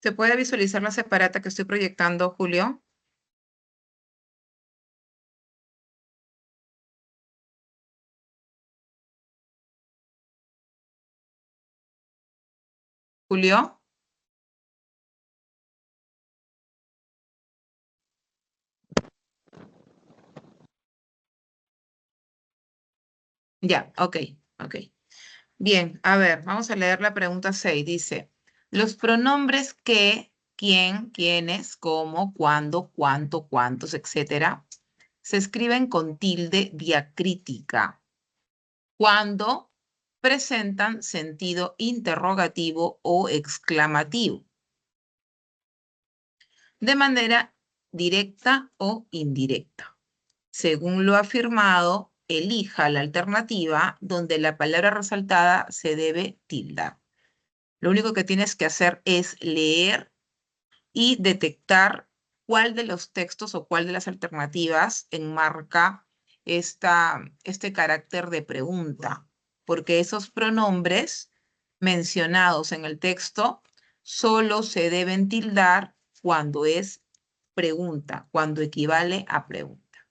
¿Se puede visualizar la separata que estoy proyectando, Julio? Julio. Ya, ok, ok. Bien, a ver, vamos a leer la pregunta 6. Dice, los pronombres que, quién, quiénes, cómo, cuándo, cuánto, cuántos, etcétera, se escriben con tilde diacrítica cuando presentan sentido interrogativo o exclamativo, de manera directa o indirecta. Según lo afirmado, elija la alternativa donde la palabra resaltada se debe tildar. Lo único que tienes que hacer es leer y detectar cuál de los textos o cuál de las alternativas enmarca este carácter de pregunta, porque esos pronombres mencionados en el texto solo se deben tildar cuando es pregunta, cuando equivale a pregunta.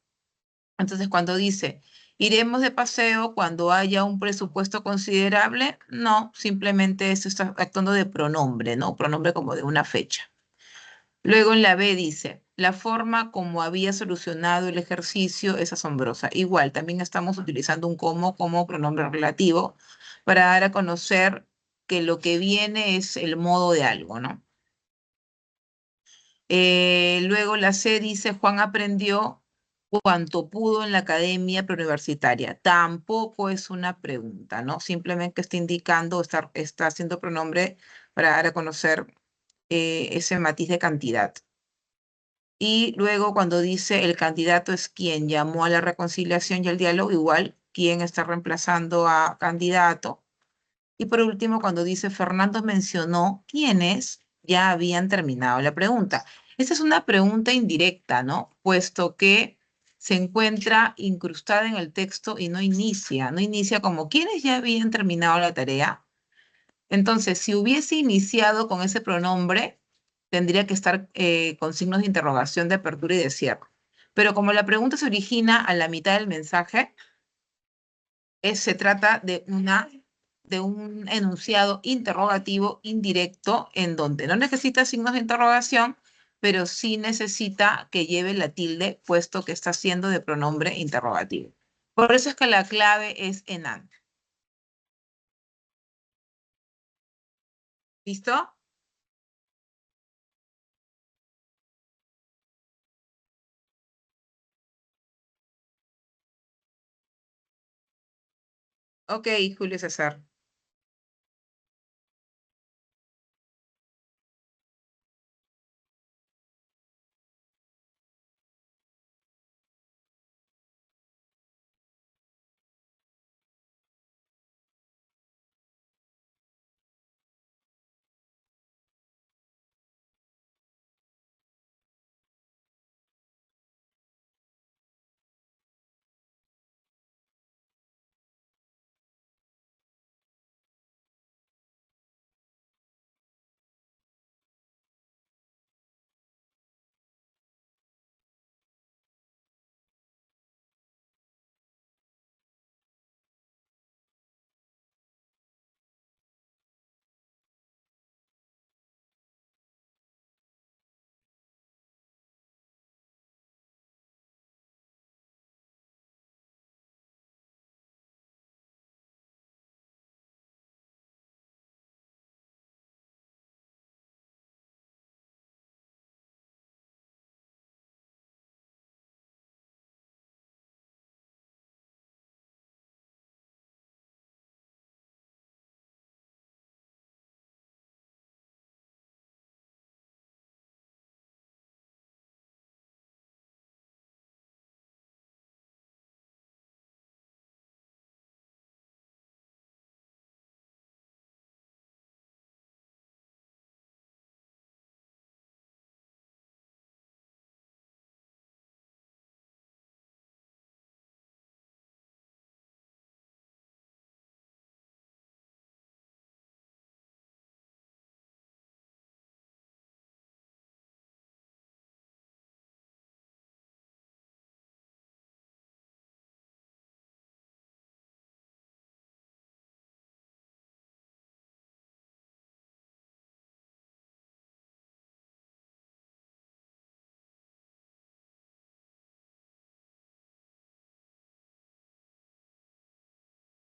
Entonces, cuando dice, iremos de paseo cuando haya un presupuesto considerable, no, simplemente eso está actuando de pronombre, ¿no? Pronombre como de una fecha. Luego en la B dice, la forma como había solucionado el ejercicio es asombrosa. Igual, también estamos utilizando un como pronombre relativo para dar a conocer que lo que viene es el modo de algo, ¿no? Luego la C dice, Juan aprendió cuanto pudo en la academia preuniversitaria. Tampoco es una pregunta, ¿no? Simplemente está indicando, está haciendo pronombre para dar a conocer ese matiz de cantidad. Y luego cuando dice el candidato es quien llamó a la reconciliación y al diálogo, igual, quien está reemplazando a candidato. Y por último, cuando dice Fernando mencionó quiénes ya habían terminado la pregunta. Esta es una pregunta indirecta, ¿no? Puesto que se encuentra incrustada en el texto y no inicia como quiénes ya habían terminado la tarea. Entonces, si hubiese iniciado con ese pronombre, tendría que estar con signos de interrogación, de apertura y de cierre. Pero como la pregunta se origina a la mitad del mensaje, se trata de un enunciado interrogativo indirecto en donde no necesita signos de interrogación, pero sí necesita que lleve la tilde, puesto que está siendo de pronombre interrogativo. Por eso es que la clave es en and. ¿Listo? Ok, Julio César.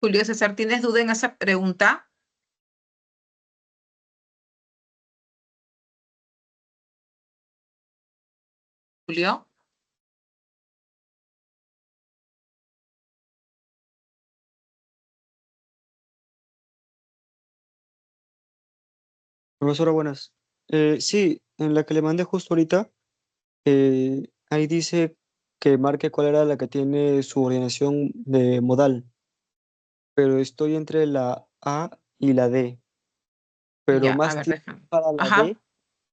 Julio César, ¿tienes duda en esa pregunta? Julio. Profesora, buenas. Sí, en la que le mandé justo ahorita, ahí dice que marque cuál era la que tiene su ordenación de modal, pero estoy entre la A y la D, pero Ya, a más ver, tiempo déjame. para la D, Ajá,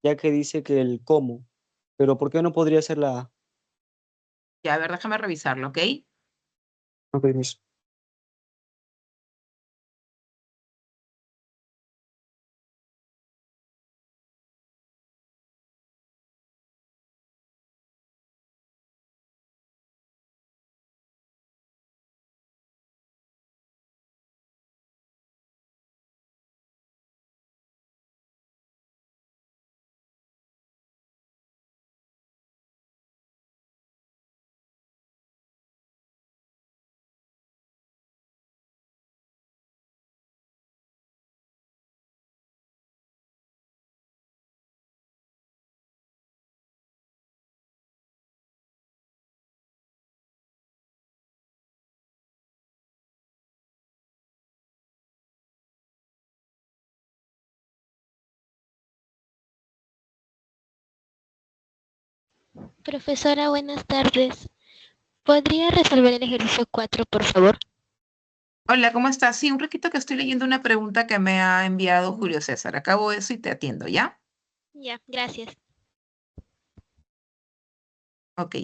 ya que dice que el cómo, pero ¿por qué no podría ser la A? ya, a ver, déjame revisarlo, ¿ok? No, permiso. Profesora, buenas tardes. ¿Podría resolver el ejercicio 4, por favor? Hola, ¿cómo estás? Sí, un ratito que estoy leyendo una pregunta que me ha enviado Julio César. Acabo eso y te atiendo, ¿ya? Ya, gracias. Ok.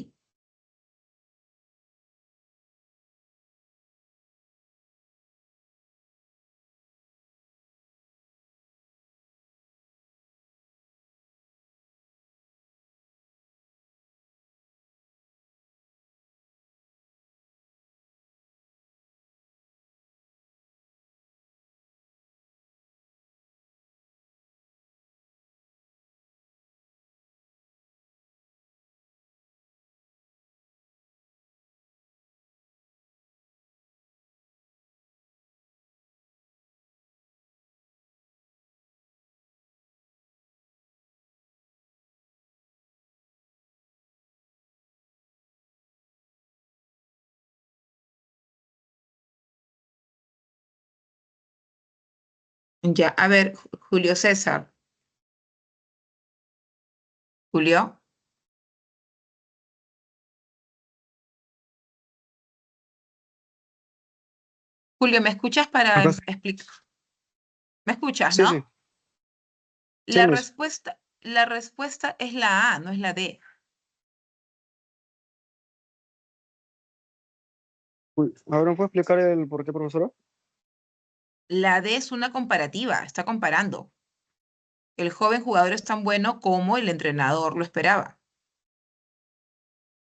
Ya, a ver, Julio César. Julio. Julio, ¿me escuchas para Acá, explicar? ¿Me escuchas, sí, sí, no? sí, La respuesta es la A, no es la D. Uy, ¿ahora me puede explicar el por qué, profesora? La D es una comparativa, está comparando. El joven jugador es tan bueno como el entrenador lo esperaba.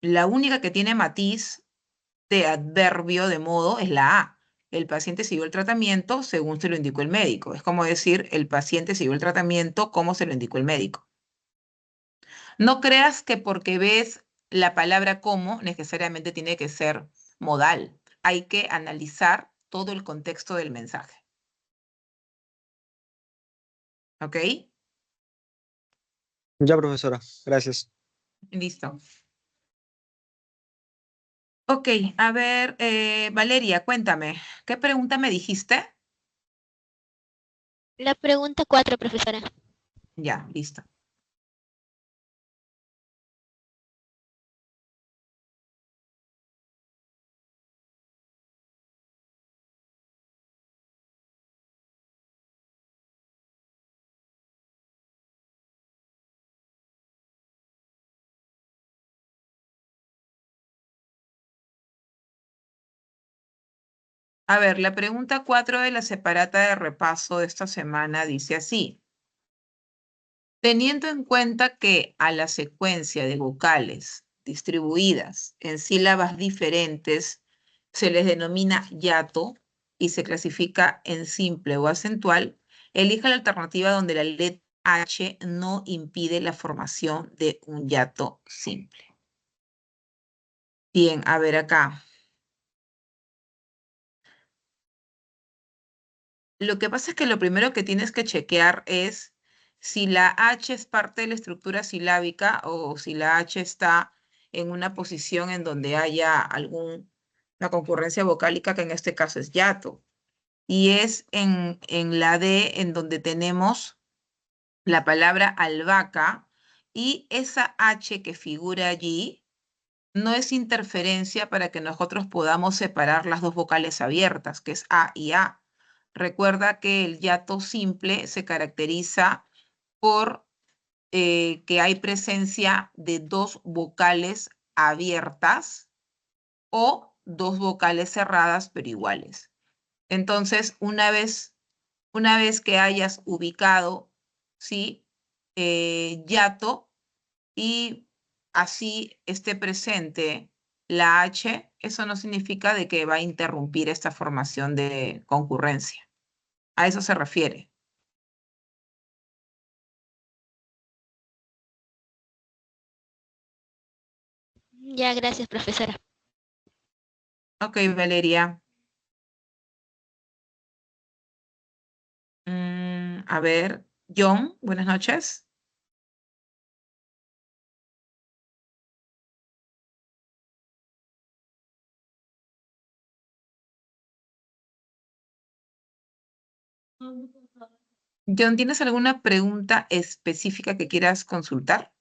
La única que tiene matiz de adverbio de modo es la A. El paciente siguió el tratamiento según se lo indicó el médico. Es como decir, el paciente siguió el tratamiento como se lo indicó el médico. No creas que porque ves la palabra como necesariamente tiene que ser modal. Hay que analizar todo el contexto del mensaje. ¿Ok? Ya, profesora, gracias. Listo. Ok, a ver, Valeria, cuéntame, ¿qué pregunta me dijiste? La pregunta 4, profesora. Ya, listo. A ver, la pregunta 4 de la separata de repaso de esta semana dice así. Teniendo en cuenta que a la secuencia de vocales distribuidas en sílabas diferentes se les denomina hiato y se clasifica en simple o acentual, elija la alternativa donde la letra H no impide la formación de un hiato simple. Bien, a ver acá. Lo que pasa es que lo primero que tienes que chequear es si la H es parte de la estructura silábica o si la H está en una posición en donde haya alguna concurrencia vocálica, que en este caso es hiato. Y es en la D en donde tenemos la palabra albahaca, y esa H que figura allí no es interferencia para que nosotros podamos separar las dos vocales abiertas, que es A y A. Recuerda que el hiato simple se caracteriza por que hay presencia de dos vocales abiertas o dos vocales cerradas pero iguales. Entonces, una vez que hayas ubicado, ¿sí? Hiato, y así esté presente la H, eso no significa de que va a interrumpir esta formación de concurrencia. A eso se refiere. Ya, gracias, profesora. Ok, Valeria. A ver, John, buenas noches. John, ¿tienes alguna pregunta específica que quieras consultar?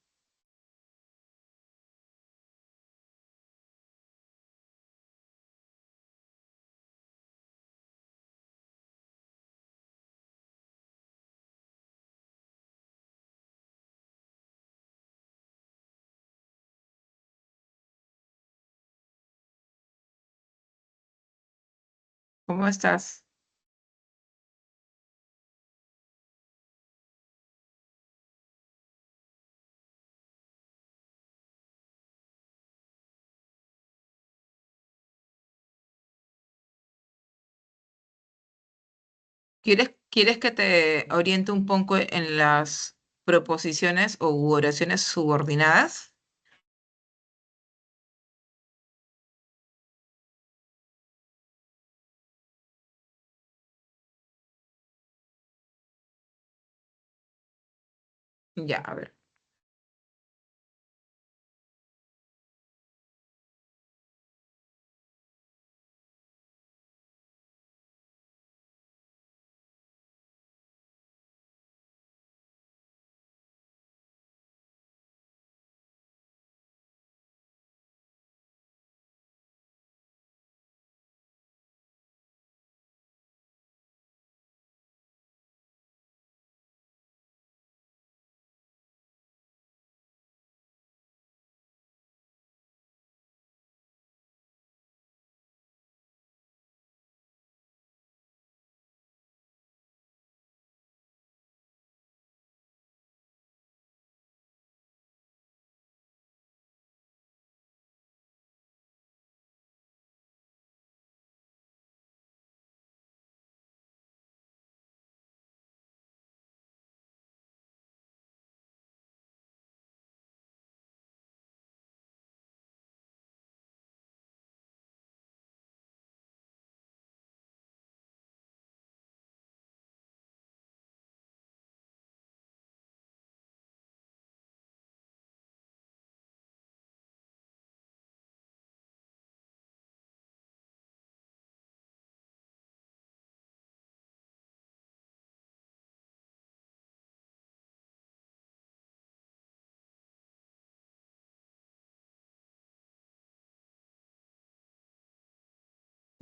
¿Cómo estás? ¿Quieres que te oriente un poco en las proposiciones u oraciones subordinadas? Ya, a ver.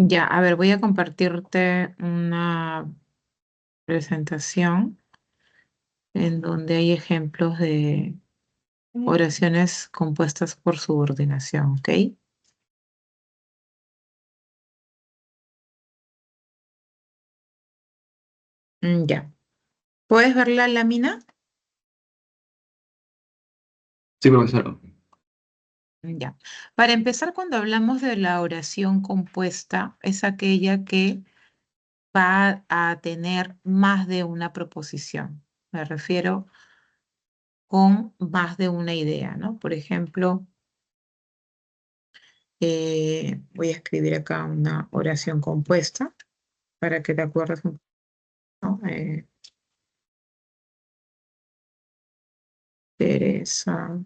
Ya, a ver, voy a compartirte una presentación en donde hay ejemplos de oraciones compuestas por subordinación, ¿ok? Ya. ¿Puedes ver la lámina? Sí, profesor. Ya. Para empezar, cuando hablamos de la oración compuesta, es aquella que va a tener más de una proposición. Me refiero con más de una idea, ¿no? Por ejemplo, voy a escribir acá una oración compuesta para que te acuerdes un Teresa.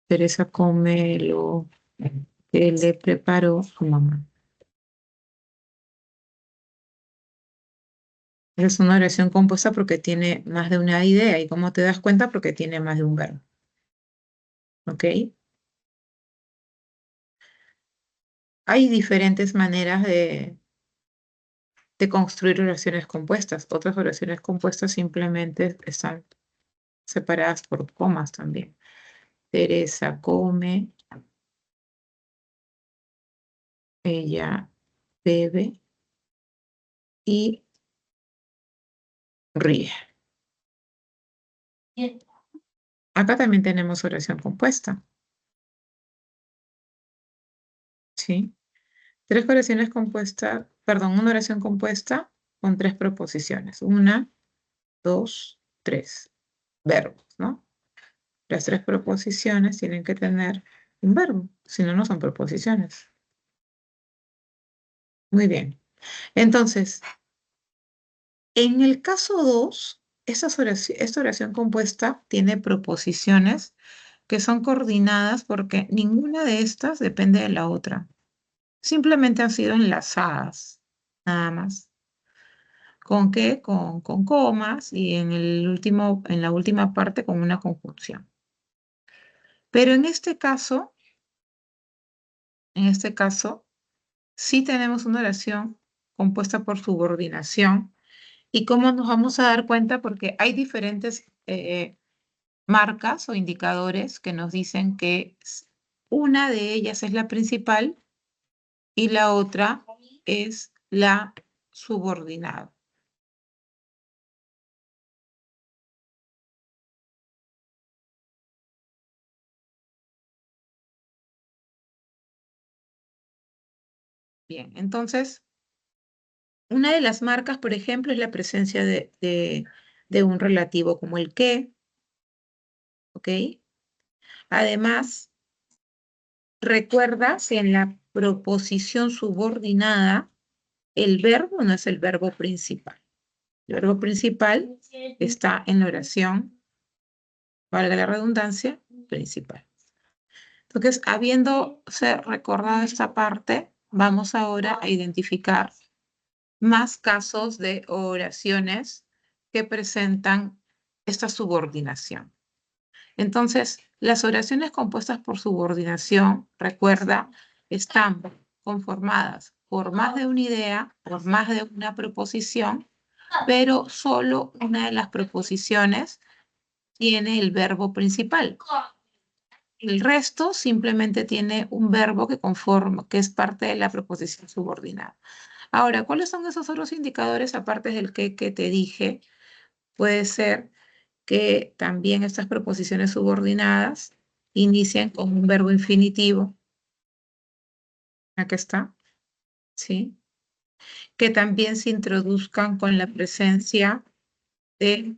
Teresa come lo que le preparó su mamá. Es una oración compuesta porque tiene más de una idea. ¿Y cómo te das cuenta? Porque tiene más de un verbo. ¿Ok? Hay diferentes maneras de construir oraciones compuestas. Otras oraciones compuestas simplemente están separadas por comas también. Teresa come. Ella bebe y ríe. Acá también tenemos oración compuesta. ¿Sí? Tres oraciones compuestas, perdón, una oración compuesta con tres proposiciones. Una, dos, tres. Verbos, ¿no? Las tres proposiciones tienen que tener un verbo, si no, no son proposiciones. Muy bien. Entonces, en el caso 2, esta oración compuesta tiene proposiciones que son coordinadas porque ninguna de estas depende de la otra. Simplemente han sido enlazadas, nada más. ¿Con qué? Con comas y en la última parte con una conjunción. Pero en este caso, sí tenemos una oración compuesta por subordinación. ¿Y cómo nos vamos a dar cuenta? Porque hay diferentes marcas o indicadores que nos dicen que una de ellas es la principal y la otra es la subordinada. Bien, entonces, una de las marcas, por ejemplo, es la presencia de un relativo como el que, ¿ok? Además, recuerda que en la proposición subordinada, el verbo no es el verbo principal. El verbo principal está en la oración, valga la redundancia, principal. Entonces, habiéndose recordado esta parte, vamos ahora a identificar más casos de oraciones que presentan esta subordinación. Entonces, las oraciones compuestas por subordinación, recuerda, están conformadas por más de una idea, por más de una proposición, pero solo una de las proposiciones tiene el verbo principal. El resto simplemente tiene un verbo que es parte de la proposición subordinada. Ahora, ¿cuáles son esos otros indicadores aparte del que te dije? Puede ser que también estas proposiciones subordinadas inician con un verbo infinitivo. Acá está, ¿sí? Que también se introduzcan con la presencia de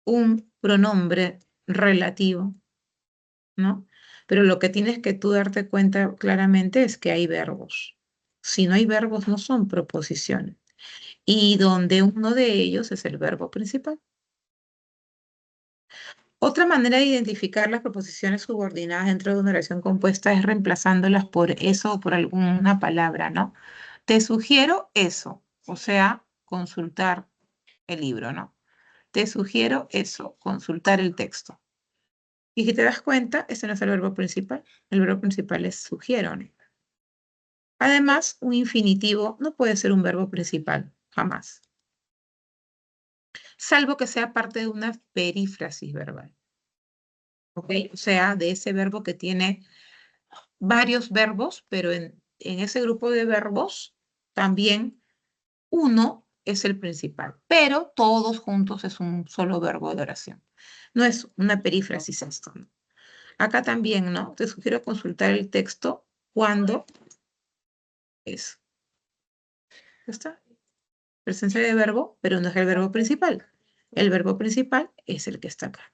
un pronombre relativo, ¿no? Pero lo que tienes que tú darte cuenta claramente es que hay verbos. Si no hay verbos, no son proposiciones. Y donde uno de ellos es el verbo principal. Otra manera de identificar las proposiciones subordinadas dentro de una oración compuesta es reemplazándolas por eso o por alguna palabra, ¿no? Te sugiero eso, o sea, consultar el libro, ¿no? Te sugiero eso, consultar el texto. Y si te das cuenta, ese no es el verbo principal. El verbo principal es sugiero, ¿no? Además, un infinitivo no puede ser un verbo principal, jamás. Salvo que sea parte de una perífrasis verbal. ¿Ok? O sea, de ese verbo que tiene varios verbos, pero en ese grupo de verbos también uno es el principal, pero todos juntos es un solo verbo de oración. No es una perífrasis esto, ¿no? Acá también, ¿no? Te sugiero consultar el texto cuando es. ¿Ya está? Presencia de verbo, pero no es el verbo principal. El verbo principal es el que está acá.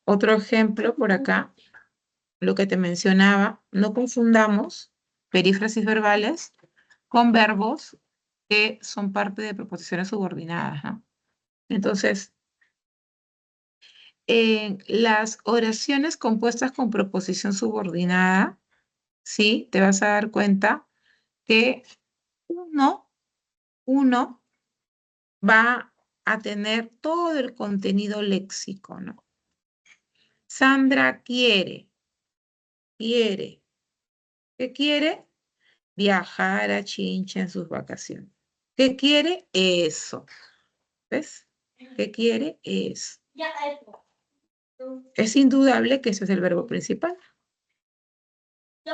Otro ejemplo por acá, lo que te mencionaba, no confundamos perífrasis verbales con verbos que son parte de proposiciones subordinadas, ¿no? Entonces, en las oraciones compuestas con proposición subordinada, sí, te vas a dar cuenta que uno va a tener todo el contenido léxico, ¿no? Sandra quiere. ¿Qué quiere? Viajar a Chincha en sus vacaciones. ¿Qué quiere? Eso. ¿Ves? ¿Qué quiere? Eso. Es indudable que ese es el verbo principal.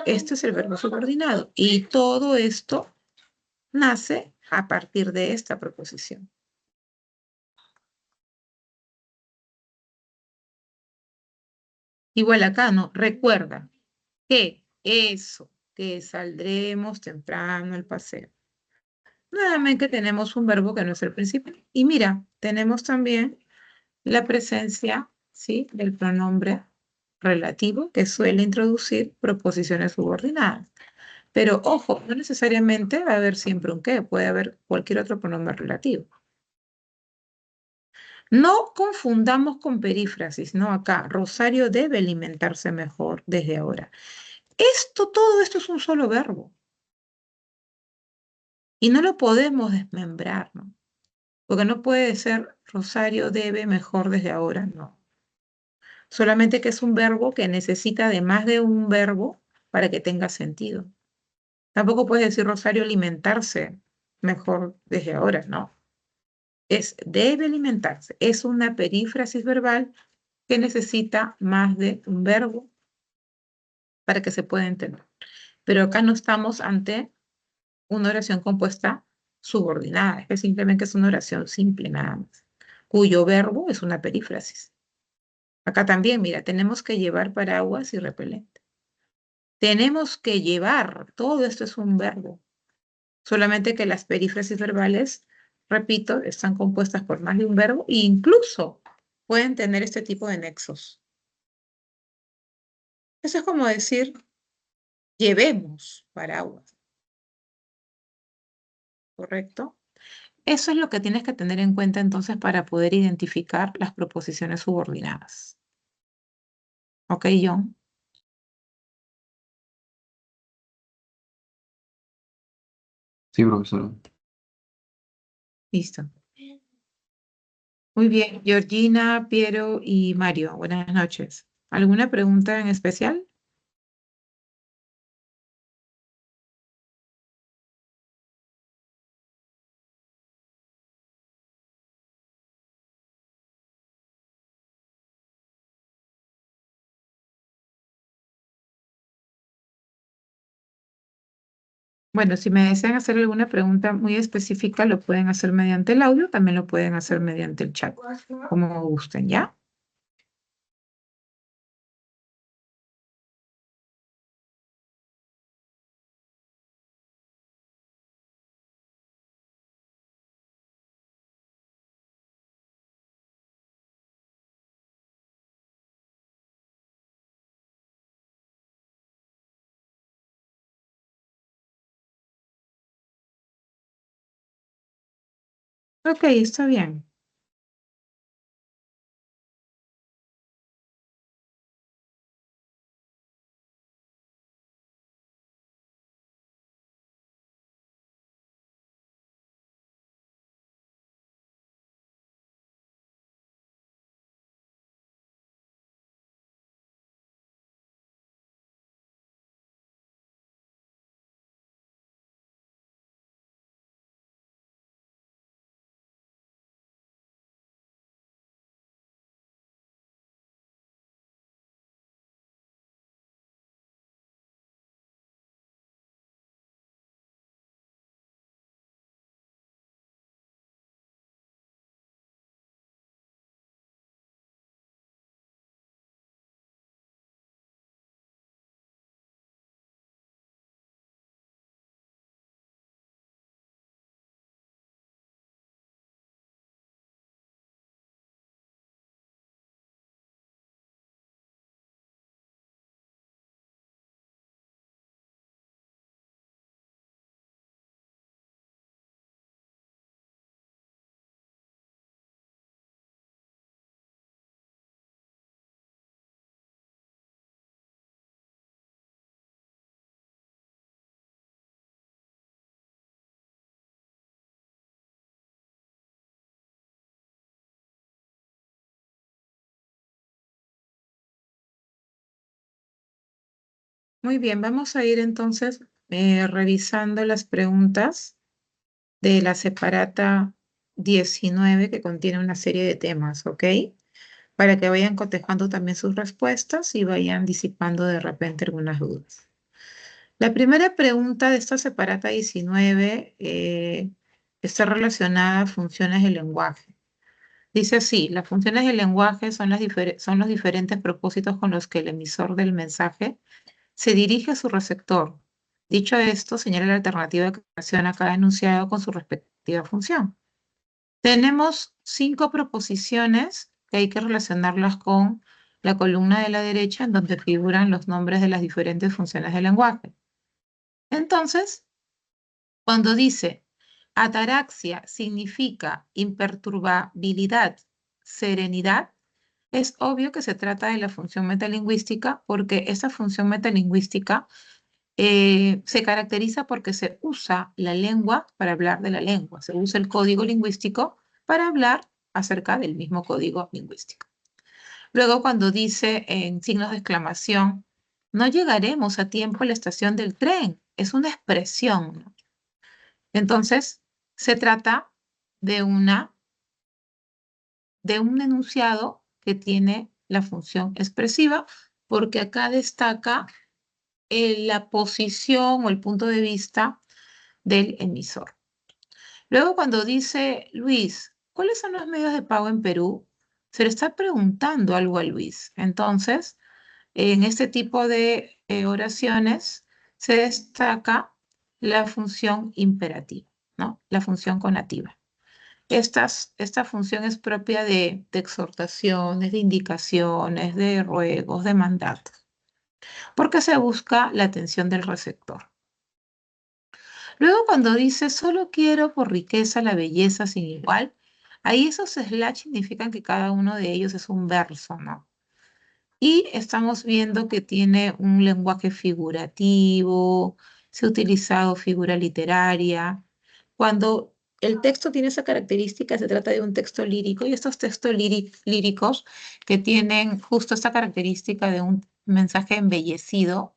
Este es el verbo subordinado. Y todo esto nace a partir de esta proposición. Igual acá, ¿no? Recuerda que eso, que saldremos temprano al paseo. Nuevamente tenemos un verbo que no es el principal. Y mira, tenemos también la presencia, ¿sí?, del pronombre relativo que suele introducir proposiciones subordinadas. Pero ojo, no necesariamente va a haber siempre un qué, puede haber cualquier otro pronombre relativo. No confundamos con perífrasis, ¿no? Acá, Rosario debe alimentarse mejor desde ahora. Todo esto es un solo verbo. Y no lo podemos desmembrar, ¿no? Porque no puede ser Rosario debe mejor desde ahora, no. Solamente que es un verbo que necesita de más de un verbo para que tenga sentido. Tampoco puedes decir Rosario alimentarse mejor desde ahora, no. Es debe alimentarse. Es una perífrasis verbal que necesita más de un verbo para que se pueda entender. Pero acá no estamos ante una oración compuesta subordinada, es que simplemente es una oración simple nada más, cuyo verbo es una perífrasis. Acá también, mira, tenemos que llevar paraguas y repelente. Tenemos que llevar, todo esto es un verbo. Solamente que las perífrasis verbales, repito, están compuestas por más de un verbo e incluso pueden tener este tipo de nexos. Eso es como decir, llevemos paraguas, ¿correcto? Eso es lo que tienes que tener en cuenta entonces para poder identificar las proposiciones subordinadas. ¿Ok, John? Sí, profesora. Listo. Muy bien, Georgina, Piero y Mario, buenas noches. ¿Alguna pregunta en especial? Bueno, si me desean hacer alguna pregunta muy específica, lo pueden hacer mediante el audio, también lo pueden hacer mediante el chat, como gusten, ¿ya? Ok, está bien. Muy bien, vamos a ir entonces revisando las preguntas de la separata 19 que contiene una serie de temas, ¿ok? Para que vayan cotejando también sus respuestas y vayan disipando de repente algunas dudas. La primera pregunta de esta separata 19 está relacionada a funciones del lenguaje. Dice así, las funciones del lenguaje son los diferentes propósitos con los que el emisor del mensaje se dirige a su receptor. Dicho esto, señala la alternativa que relaciona cada enunciado con su respectiva función. Tenemos 5 proposiciones que hay que relacionarlas con la columna de la derecha, en donde figuran los nombres de las diferentes funciones del lenguaje. Entonces, cuando dice ataraxia significa imperturbabilidad, serenidad, es obvio que se trata de la función metalingüística, porque esa función metalingüística se caracteriza porque se usa la lengua para hablar de la lengua, se usa el código lingüístico para hablar acerca del mismo código lingüístico. Luego, cuando dice en signos de exclamación, no llegaremos a tiempo a la estación del tren, es una expresión, ¿no? Entonces, se trata de un enunciado que tiene la función expresiva, porque acá destaca la posición o el punto de vista del emisor. Luego, cuando dice Luis, ¿cuáles son los medios de pago en Perú? Se le está preguntando algo a Luis. Entonces, en este tipo de oraciones se destaca la función imperativa, ¿no? La función conativa. Esta función es propia de exhortaciones, de indicaciones, de ruegos, de mandatos, porque se busca la atención del receptor. Luego cuando dice, solo quiero por riqueza la belleza sin igual, ahí esos slash significan que cada uno de ellos es un verso, ¿no? Y estamos viendo que tiene un lenguaje figurativo, se ha utilizado figura literaria. Cuando el texto tiene esa característica, se trata de un texto lírico, y estos textos líricos que tienen justo esta característica de un mensaje embellecido,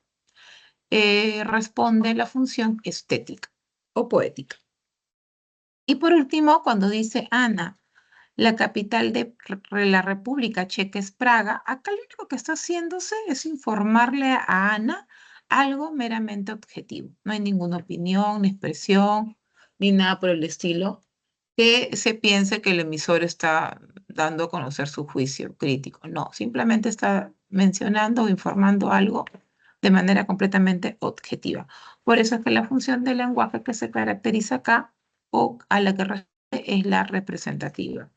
responde la función estética o poética. Y por último, cuando dice Ana, la capital de la República Checa es Praga, acá lo único que está haciéndose es informarle a Ana algo meramente objetivo. No hay ninguna opinión, ni expresión, ni nada por el estilo, que se piense que el emisor está dando a conocer su juicio crítico. No, simplemente está mencionando o informando algo de manera completamente objetiva. Por eso es que la función del lenguaje que se caracteriza acá o a la que responde es la representativa.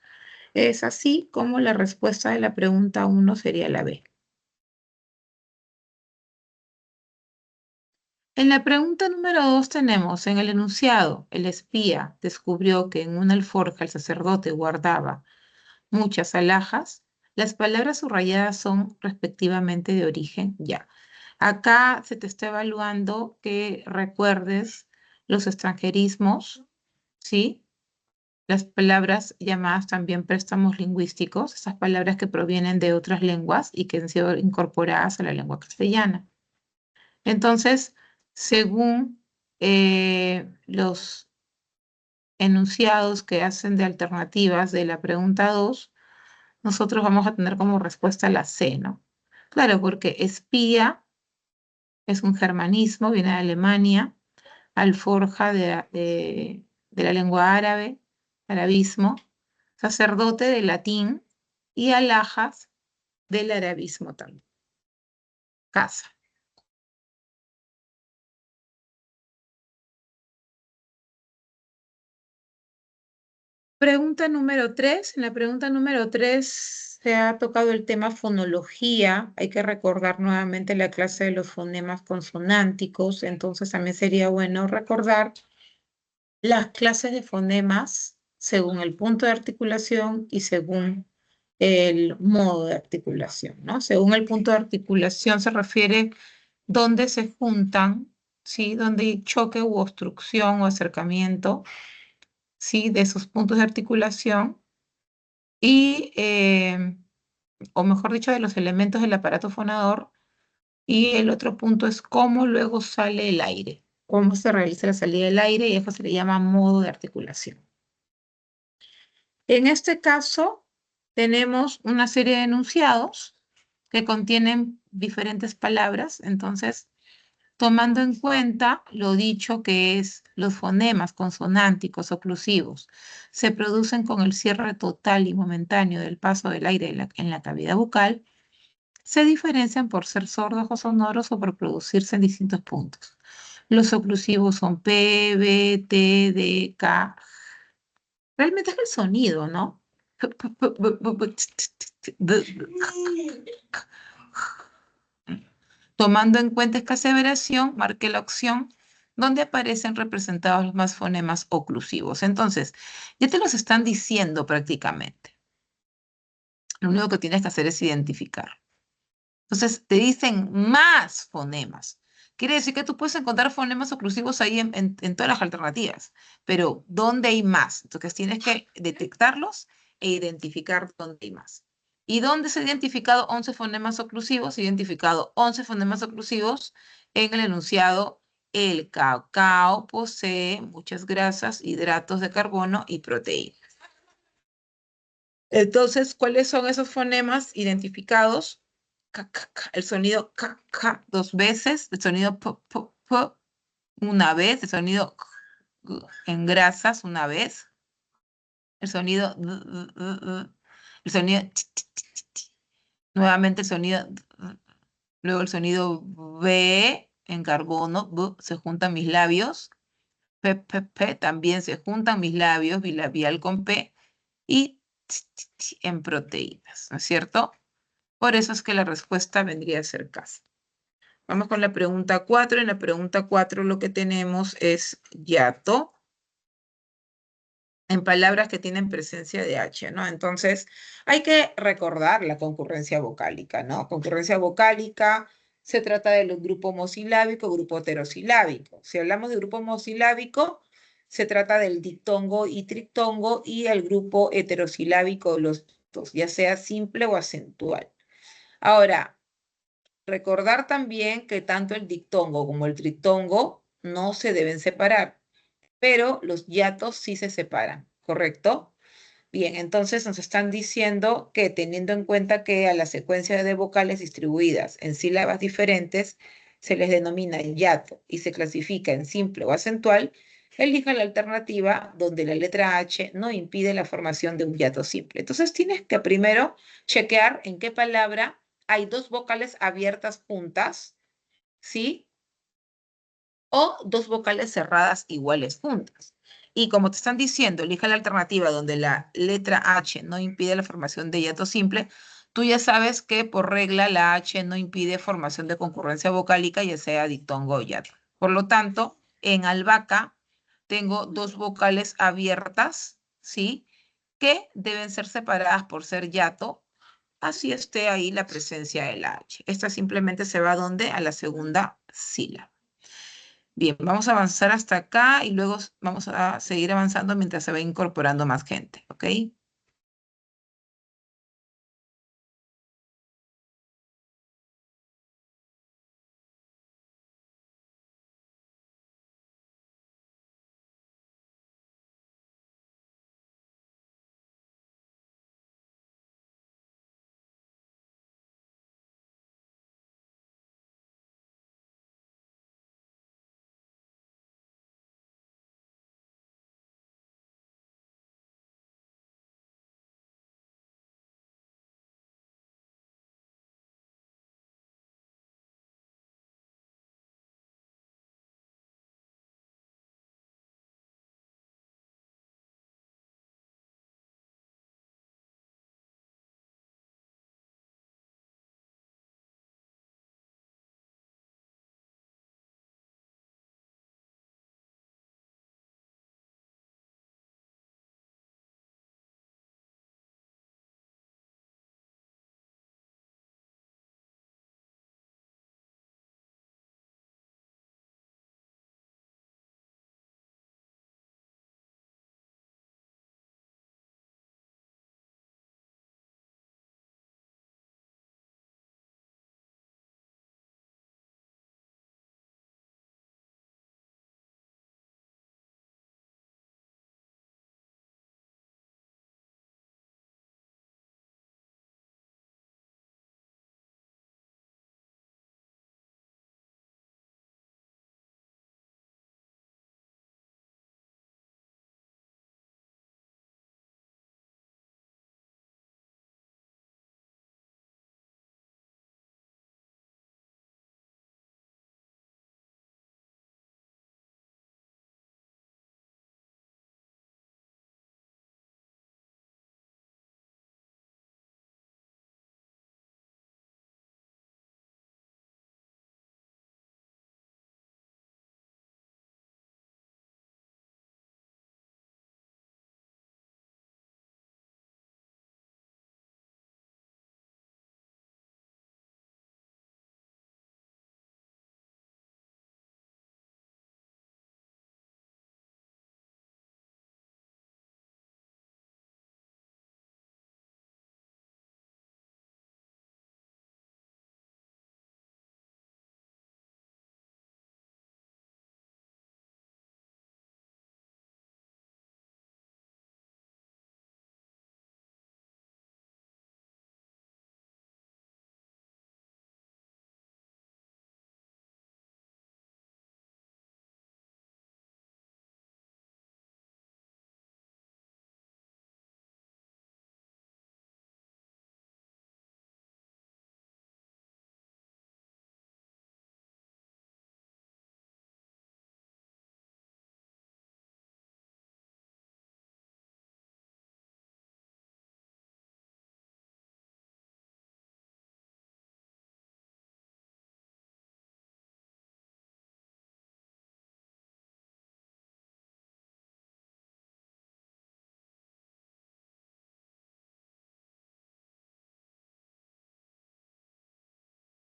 Es así como la respuesta de la pregunta 1 sería la B. En la pregunta número 2 tenemos en el enunciado, el espía descubrió que en una alforja el sacerdote guardaba muchas alhajas. Las palabras subrayadas son respectivamente de origen ya. Acá se te está evaluando que recuerdes los extranjerismos, ¿sí? Las palabras llamadas también préstamos lingüísticos, esas palabras que provienen de otras lenguas y que han sido incorporadas a la lengua castellana. Entonces, según los enunciados que hacen de alternativas de la pregunta 2, nosotros vamos a tener como respuesta la C, ¿no? Claro, porque espía es un germanismo, viene de Alemania, alforja de la lengua árabe, arabismo, sacerdote de latín y alhajas del arabismo también. Casa. Pregunta número 3. En la pregunta número 3 se ha tocado el tema fonología. Hay que recordar nuevamente la clase de los fonemas consonánticos. Entonces también sería bueno recordar las clases de fonemas según el punto de articulación y según el modo de articulación, ¿no? Según el punto de articulación se refiere donde se juntan, ¿sí? Donde hay choque u obstrucción o acercamiento, ¿sí? De esos puntos de articulación y, o mejor dicho, de los elementos del aparato fonador Y el otro punto es cómo luego sale el aire. Cómo se realiza la salida del aire y eso se le llama modo de articulación. En este caso, tenemos una serie de enunciados que contienen diferentes palabras. Entonces, tomando en cuenta lo dicho que es los fonemas consonánticos oclusivos se producen con el cierre total y momentáneo del paso del aire en la cavidad bucal, se diferencian por ser sordos o sonoros o por producirse en distintos puntos. Los oclusivos son P, B, T, D, K. Realmente es el sonido, ¿no? Tomando en cuenta esta aseveración, marqué la opción donde aparecen representados los más fonemas oclusivos. Entonces, ya te los están diciendo prácticamente. Lo único que tienes que hacer es identificar. Entonces, te dicen más fonemas. Quiere decir que tú puedes encontrar fonemas oclusivos ahí en todas las alternativas, pero ¿dónde hay más? Entonces, tienes que detectarlos e identificar dónde hay más. ¿Y dónde se han identificado 11 fonemas oclusivos? Se han identificado 11 fonemas oclusivos en el enunciado: el cacao posee muchas grasas, hidratos de carbono y proteínas. Entonces, ¿cuáles son esos fonemas identificados? El sonido k dos veces, el sonido p, p, p una vez, el sonido en grasas una vez, el sonido el sonido nuevamente el sonido luego el sonido b en carbono, se juntan mis labios, p, p, p, también se juntan mis labios, bilabial con p, y en proteínas, ¿no es cierto? Por eso es que la respuesta vendría a ser casa. Vamos con la pregunta 4. En la pregunta 4 lo que tenemos es hiato en palabras que tienen presencia de H, ¿no? Entonces, hay que recordar la concurrencia vocálica, ¿no? Concurrencia vocálica se trata del grupo homosilábico, grupo heterosilábico. Si hablamos de grupo homosilábico, se trata del diptongo y triptongo, y el grupo heterosilábico, los dos, ya sea simple o acentual. Ahora, recordar también que tanto el diptongo como el triptongo no se deben separar, pero los hiatos sí se separan, ¿correcto? Bien, entonces nos están diciendo que teniendo en cuenta que a la secuencia de vocales distribuidas en sílabas diferentes se les denomina hiato y se clasifica en simple o acentual, elija la alternativa donde la letra H no impide la formación de un hiato simple. Entonces tienes que primero chequear en qué palabra hay dos vocales abiertas juntas, ¿sí? O dos vocales cerradas iguales juntas. Y como te están diciendo, elija la alternativa donde la letra H no impide la formación de hiato simple, tú ya sabes que por regla la H no impide formación de concurrencia vocálica, ya sea diptongo o hiato. Por lo tanto, en albahaca tengo dos vocales abiertas, ¿sí? Que deben ser separadas por ser hiato, así esté ahí la presencia de la H. Esta simplemente se va ¿dónde? A la segunda sílaba. Bien, vamos a avanzar hasta acá y luego vamos a seguir avanzando mientras se va incorporando más gente, ¿ok?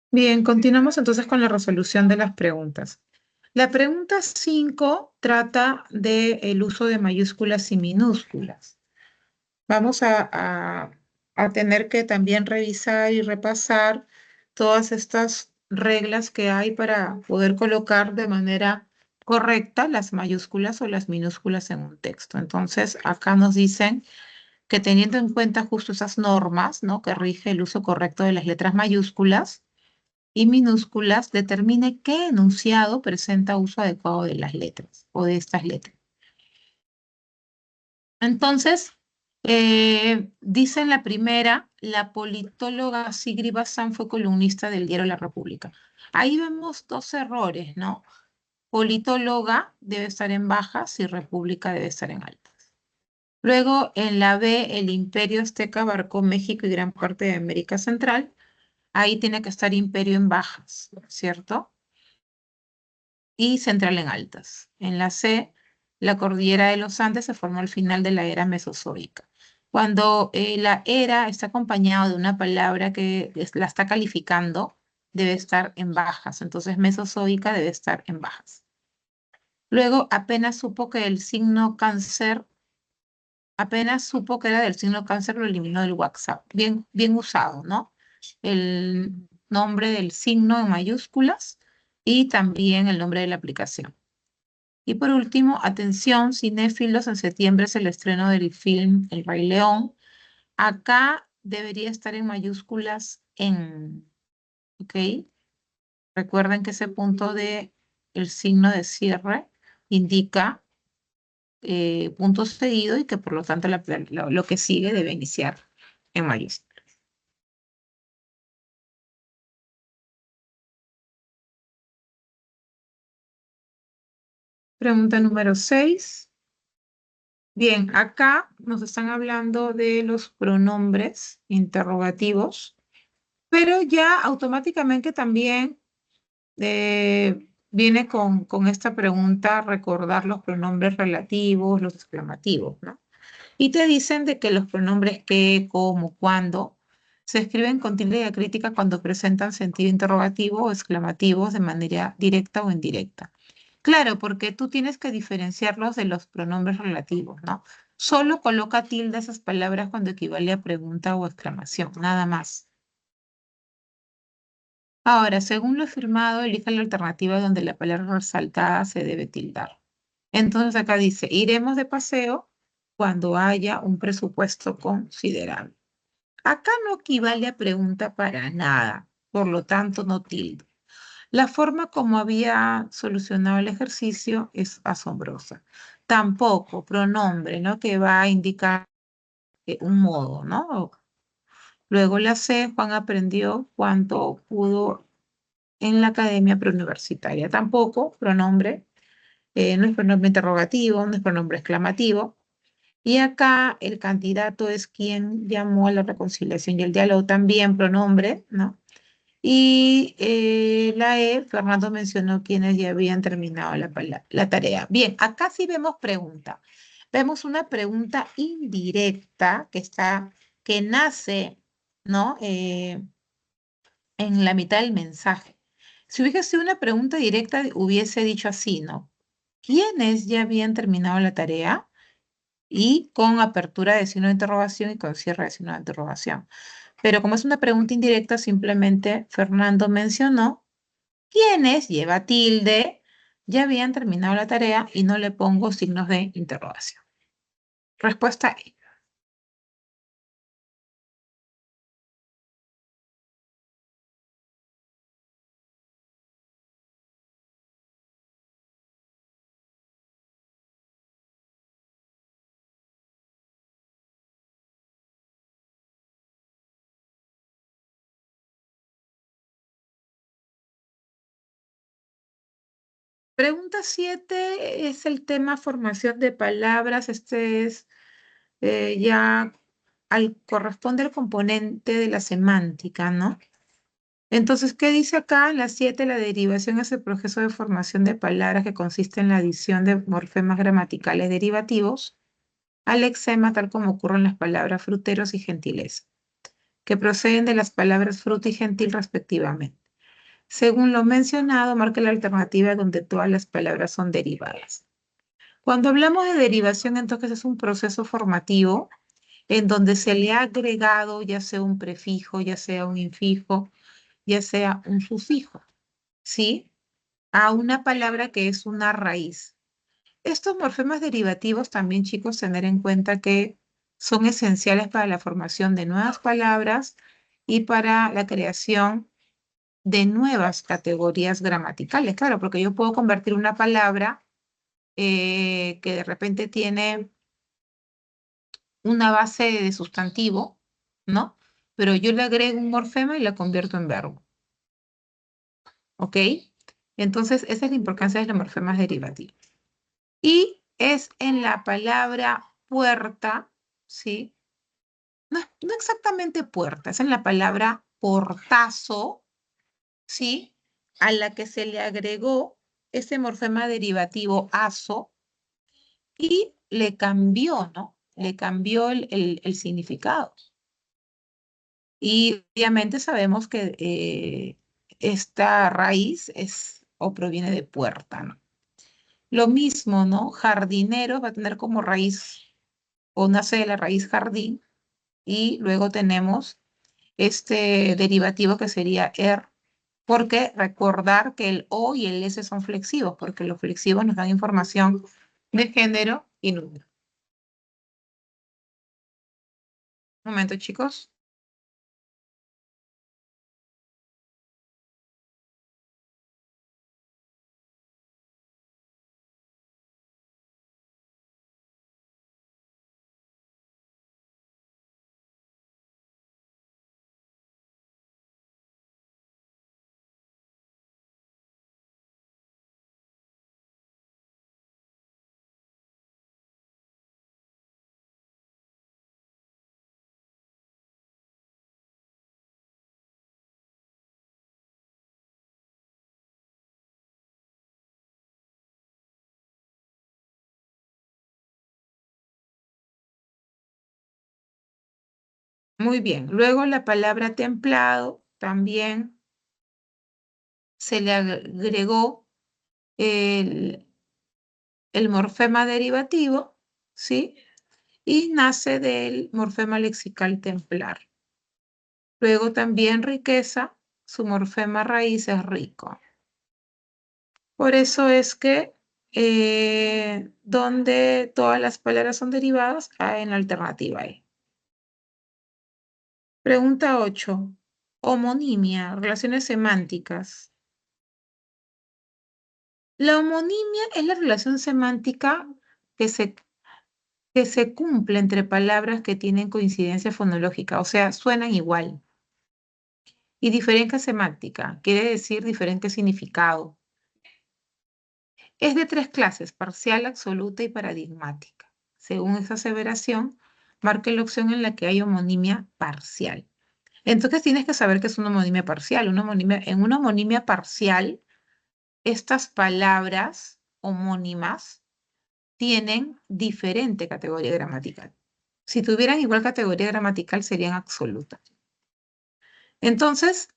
Bien, continuamos entonces con la resolución de las preguntas. La pregunta 5 trata del uso de mayúsculas y minúsculas. Vamos a tener que también revisar y repasar todas estas reglas que hay para poder colocar de manera correcta las mayúsculas o las minúsculas en un texto. Entonces, acá nos dicen que teniendo en cuenta justo esas normas, ¿no?, que rige el uso correcto de las letras mayúsculas y minúsculas, determine qué enunciado presenta uso adecuado de las letras o de estas letras. Entonces, dice en la primera, la politóloga Sigrid Bazán fue columnista del diario La República. Ahí vemos dos errores, ¿no? Politóloga debe estar en bajas y República debe estar en altas. Luego, en la B, el Imperio Azteca abarcó México y gran parte de América Central. Ahí tiene que estar Imperio en bajas, ¿cierto? Y Central en altas. En la C, la cordillera de los Andes se formó al final de la era mesozoica. Cuando la era está acompañada de una palabra que la está calificando, debe estar en bajas. Entonces, mesozoica debe estar en bajas. Luego, apenas supo que el signo cáncer, apenas supo que era del signo cáncer, lo eliminó del WhatsApp. Bien, bien usado, ¿no? El nombre del signo en mayúsculas y también el nombre de la aplicación. Y por último, atención, cinéfilos, en septiembre es el estreno del film El Rey León. Acá debería estar en mayúsculas en, ¿ok? Recuerden que ese punto de el signo de cierre indica punto seguido y que por lo tanto lo que sigue debe iniciar en mayúsculas. Pregunta número 6. Bien, acá nos están hablando de los pronombres interrogativos, pero ya automáticamente también viene con esta pregunta recordar los pronombres relativos, los exclamativos, ¿no? Y te dicen de que los pronombres que, cómo, cuándo se escriben con tilde diacrítica cuando presentan sentido interrogativo o exclamativos de manera directa o indirecta. Claro, porque tú tienes que diferenciarlos de los pronombres relativos, ¿no? Solo coloca tilde a esas palabras cuando equivale a pregunta o exclamación, nada más. Ahora, según lo afirmado, elija la alternativa donde la palabra resaltada se debe tildar. Entonces acá dice, iremos de paseo cuando haya un presupuesto considerable. Acá no equivale a pregunta para nada, por lo tanto no tildo. La forma como había solucionado el ejercicio es asombrosa. Tampoco pronombre, ¿no?, que va a indicar un modo, ¿no? Luego la C, Juan aprendió cuanto pudo en la academia preuniversitaria. Tampoco pronombre, no es pronombre interrogativo, no es pronombre exclamativo. Y acá el candidato es quien llamó a la reconciliación y el diálogo, también pronombre, ¿no? Y la E, Fernando mencionó quienes ya habían terminado la tarea. Bien, acá sí vemos pregunta. Vemos una pregunta indirecta que nace, ¿no?, en la mitad del mensaje. Si hubiese sido una pregunta directa, hubiese dicho así, ¿no? ¿Quiénes ya habían terminado la tarea? Y con apertura de signo de interrogación y con cierre de signo de interrogación. Pero como es una pregunta indirecta, simplemente Fernando mencionó quiénes, lleva tilde, ya habían terminado la tarea y no le pongo signos de interrogación. Respuesta E. Pregunta 7 es el tema formación de palabras. Este es ya corresponde al componente de la semántica, ¿no? Entonces, ¿qué dice acá? En la 7, la derivación es el proceso de formación de palabras que consiste en la adición de morfemas gramaticales derivativos al lexema, tal como ocurre en las palabras fruteros y gentileza, que proceden de las palabras fruta y gentil respectivamente. Según lo mencionado, marque la alternativa donde todas las palabras son derivadas. Cuando hablamos de derivación, entonces es un proceso formativo en donde se le ha agregado ya sea un prefijo, ya sea un infijo, ya sea un sufijo, ¿sí? A una palabra que es una raíz. Estos morfemas derivativos también, chicos, tener en cuenta que son esenciales para la formación de nuevas palabras y para la creación de nuevas categorías gramaticales. Claro, porque yo puedo convertir una palabra que de repente tiene una base de sustantivo, ¿no? Pero yo le agrego un morfema y la convierto en verbo. ¿Ok? Entonces, esa es la importancia de los morfemas derivativos. Y es en la palabra puerta, ¿sí? No exactamente puerta, es en la palabra portazo, ¿sí? A la que se le agregó ese morfema derivativo aso y le cambió, ¿no? Le cambió el significado. Y obviamente sabemos que esta raíz es o proviene de puerta, ¿no? Lo mismo, ¿no? Jardinero va a tener como raíz o nace de la raíz jardín y luego tenemos este derivativo que sería er, porque recordar que el o y el s son flexivos, porque los flexivos nos dan información de género y número. Un momento, chicos. Muy bien. Luego la palabra templado también se le agregó el, el morfema derivativo, ¿sí? Y nace del morfema lexical templar. Luego también riqueza, su morfema raíz es rico. Por eso es que donde todas las palabras son derivadas, hay en la alternativa E. Pregunta 8. Homonimia, relaciones semánticas. La homonimia es la relación semántica que se cumple entre palabras que tienen coincidencia fonológica, o sea, suenan igual. Y diferencia semántica, quiere decir diferente significado. Es de 3 clases, parcial, absoluta y paradigmática. Según esa aseveración, marque la opción en la que hay homonimia parcial. Entonces tienes que saber que es una homonimia parcial. En una homonimia parcial, estas palabras homónimas tienen diferente categoría gramatical. Si tuvieran igual categoría gramatical, serían absolutas. Entonces,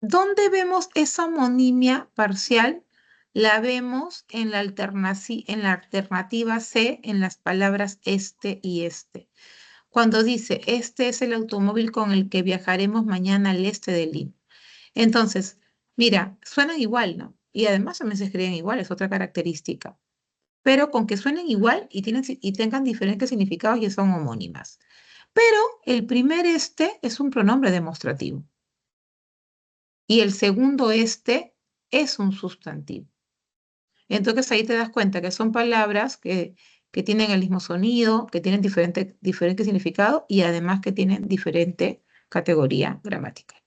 ¿dónde vemos esa homonimia parcial? La vemos en la alternativa C, en las palabras este y este. Cuando dice, este es el automóvil con el que viajaremos mañana al este de Lima. Entonces, mira, suenan igual, ¿no? Y además también se escriben igual, es otra característica. Pero con que suenen igual y tengan diferentes significados ya son homónimas. Pero el primer este es un pronombre demostrativo. Y el segundo este es un sustantivo. Entonces ahí te das cuenta que son palabras que tienen el mismo sonido, que tienen diferente significado y además que tienen diferente categoría gramatical.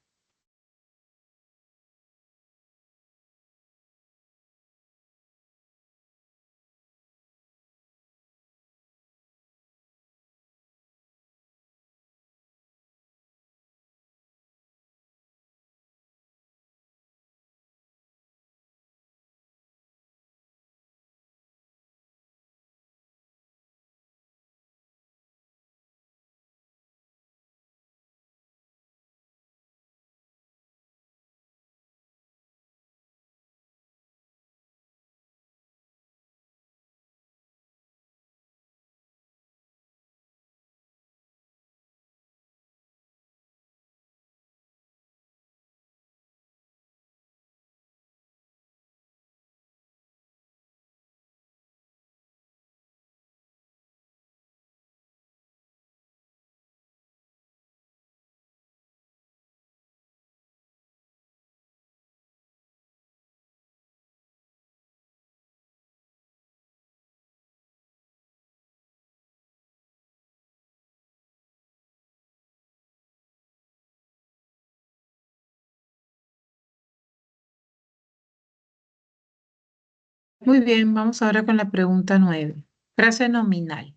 Muy bien, vamos ahora con la pregunta 9. Frase nominal.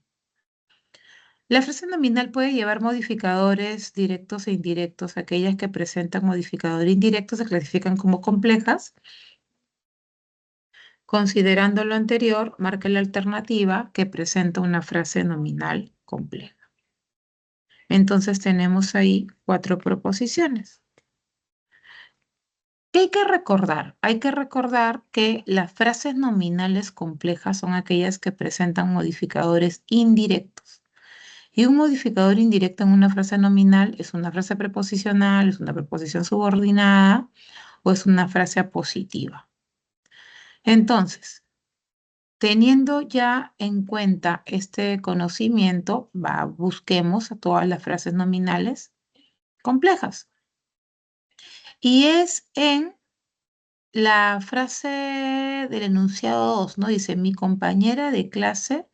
La frase nominal puede llevar modificadores directos e indirectos. Aquellas que presentan modificador indirecto se clasifican como complejas. Considerando lo anterior, marque la alternativa que presenta una frase nominal compleja. Entonces tenemos ahí 4 proposiciones. ¿Qué hay que recordar? Hay que recordar que las frases nominales complejas son aquellas que presentan modificadores indirectos. Y un modificador indirecto en una frase nominal es una frase preposicional, es una preposición subordinada o es una frase apositiva. Entonces, teniendo ya en cuenta este conocimiento, busquemos a todas las frases nominales complejas. Y es en la frase del enunciado 2, ¿no? Dice, mi compañera de clase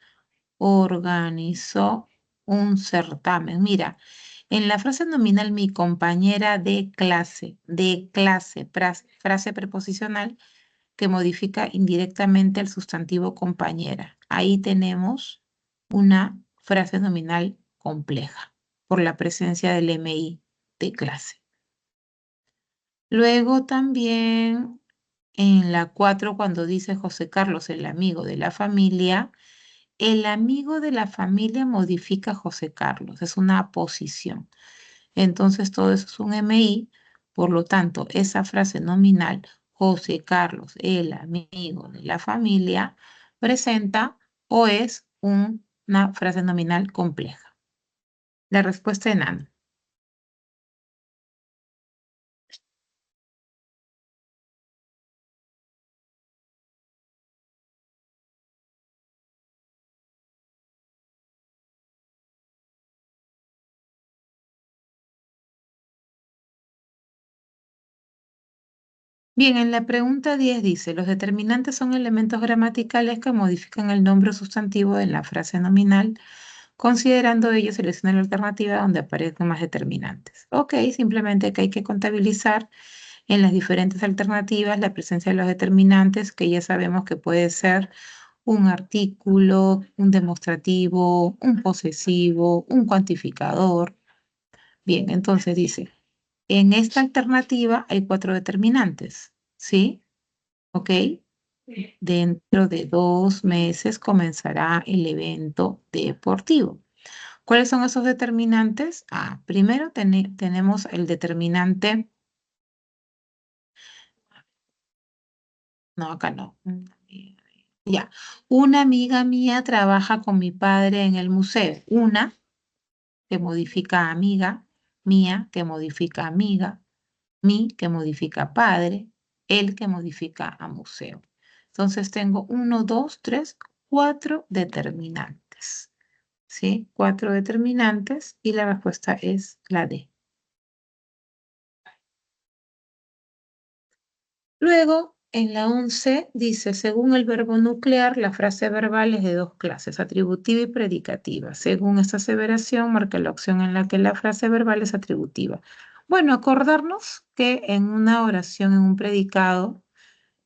organizó un certamen. Mira, en la frase nominal mi compañera de clase, frase preposicional que modifica indirectamente el sustantivo compañera. Ahí tenemos una frase nominal compleja por la presencia del MI de clase. Luego también en la 4, cuando dice José Carlos, el amigo de la familia, el amigo de la familia modifica a José Carlos, es una aposición. Entonces todo eso es un MI, por lo tanto, esa frase nominal, José Carlos, el amigo de la familia, presenta o es una frase nominal compleja. La respuesta en Ana. Bien, en la pregunta 10 dice, los determinantes son elementos gramaticales que modifican el nombre o sustantivo en la frase nominal. Considerando ello, selecciona la alternativa donde aparezcan más determinantes. Ok, simplemente que hay que contabilizar en las diferentes alternativas la presencia de los determinantes, que ya sabemos que puede ser un artículo, un demostrativo, un posesivo, un cuantificador. Bien, entonces dice, en esta alternativa hay 4 determinantes, ¿sí? ¿Ok? Dentro de 2 meses comenzará el evento deportivo. ¿Cuáles son esos determinantes? Primero tenemos el determinante, no, acá no. Ya, una amiga mía trabaja con mi padre en el museo. Una que modifica amiga, mía que modifica amiga, mi que modifica padre, el que modifica a museo. Entonces tengo 1, 2, 3, 4 determinantes. ¿Sí? 4 determinantes y la respuesta es la D. Luego, en la 11 dice, según el verbo nuclear, la frase verbal es de 2 clases, atributiva y predicativa. Según esta aseveración, marca la opción en la que la frase verbal es atributiva. Bueno, acordarnos que en una oración, en un predicado,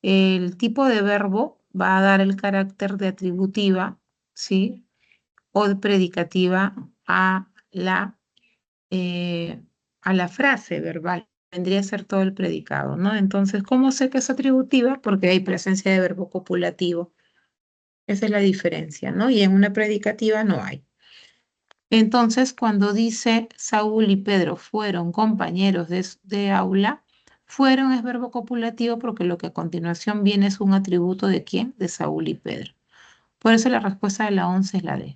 el tipo de verbo va a dar el carácter de atributiva, ¿sí? O de predicativa eh, a la frase verbal. Vendría a ser todo el predicado, ¿no? Entonces, ¿cómo sé que es atributiva? Porque hay presencia de verbo copulativo. Esa es la diferencia, ¿no? Y en una predicativa no hay. Entonces, cuando dice Saúl y Pedro fueron compañeros de aula, fueron es verbo copulativo porque lo que a continuación viene es un atributo de quién? De Saúl y Pedro. Por eso la respuesta de la 11 es la D.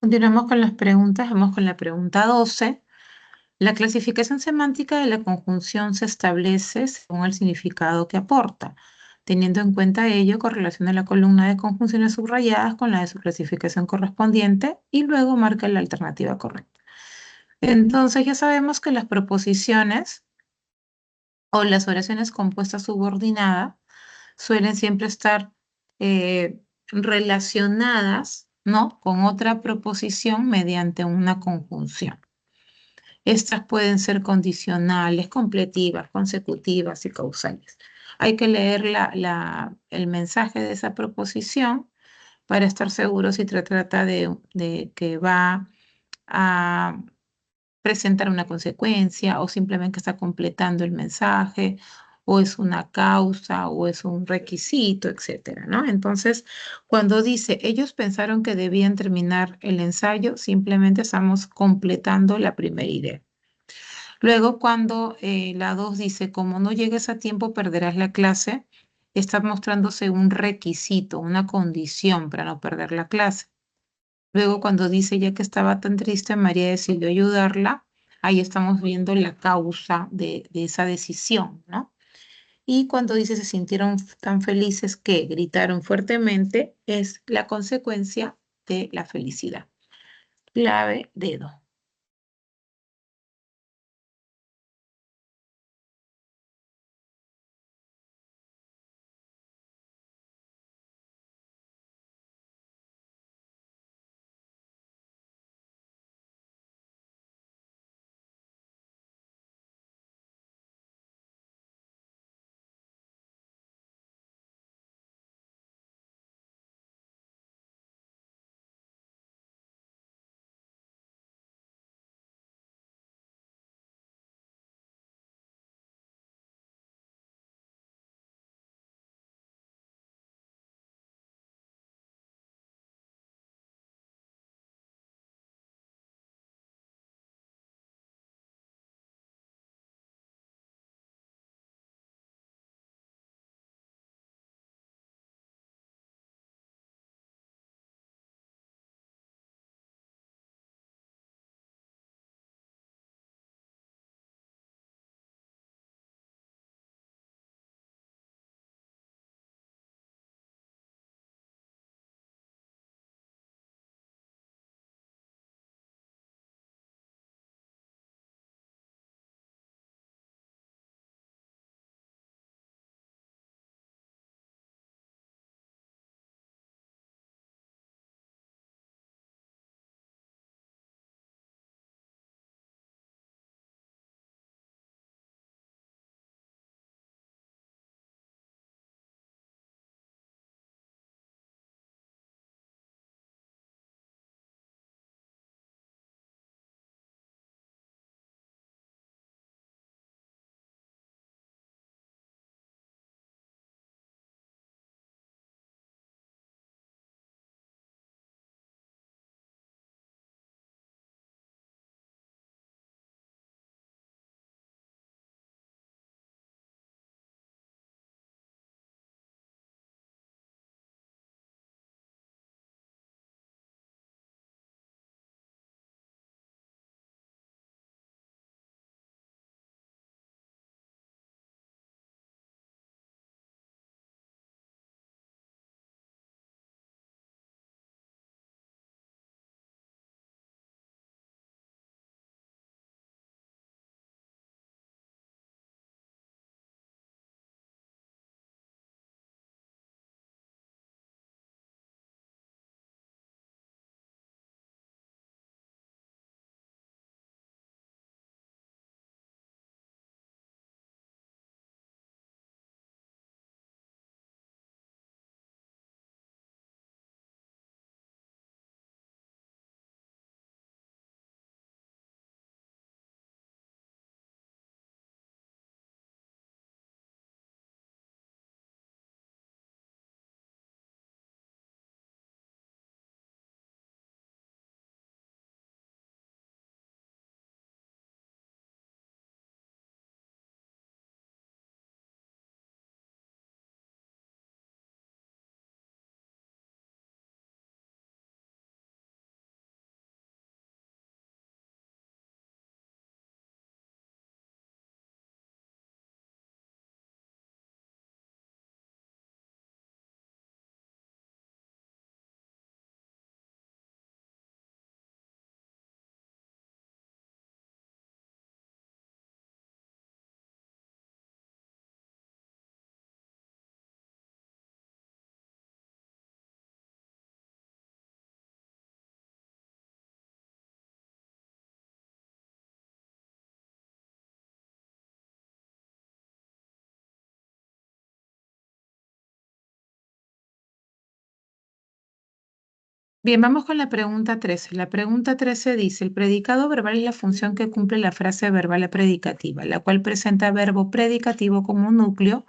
Continuamos con las preguntas. Vamos con la pregunta 12. La clasificación semántica de la conjunción se establece según el significado que aporta. Teniendo en cuenta ello, correlaciona la columna de conjunciones subrayadas con la de su clasificación correspondiente y luego marca la alternativa correcta. Entonces ya sabemos que las proposiciones o las oraciones compuestas subordinadas suelen siempre estar relacionadas, ¿no?, con otra proposición mediante una conjunción. Estas pueden ser condicionales, completivas, consecutivas y causales. Hay que leer el mensaje de esa proposición para estar seguros si trata de que va a presentar una consecuencia o simplemente está completando el mensaje o es una causa o es un requisito, etcétera, ¿no? Entonces, cuando dice, ellos pensaron que debían terminar el ensayo, simplemente estamos completando la primera idea. Luego, cuando la 2 dice, como no llegues a tiempo, perderás la clase, está mostrándose un requisito, una condición para no perder la clase. Luego, cuando dice, ya que estaba tan triste, María decidió ayudarla, ahí estamos viendo la causa de esa decisión, ¿no? Y cuando dice, se sintieron tan felices que gritaron fuertemente, es la consecuencia de la felicidad. Clave dedo. Bien, vamos con la pregunta 13. La pregunta 13 dice, el predicado verbal es la función que cumple la frase verbal predicativa, la cual presenta verbo predicativo como un núcleo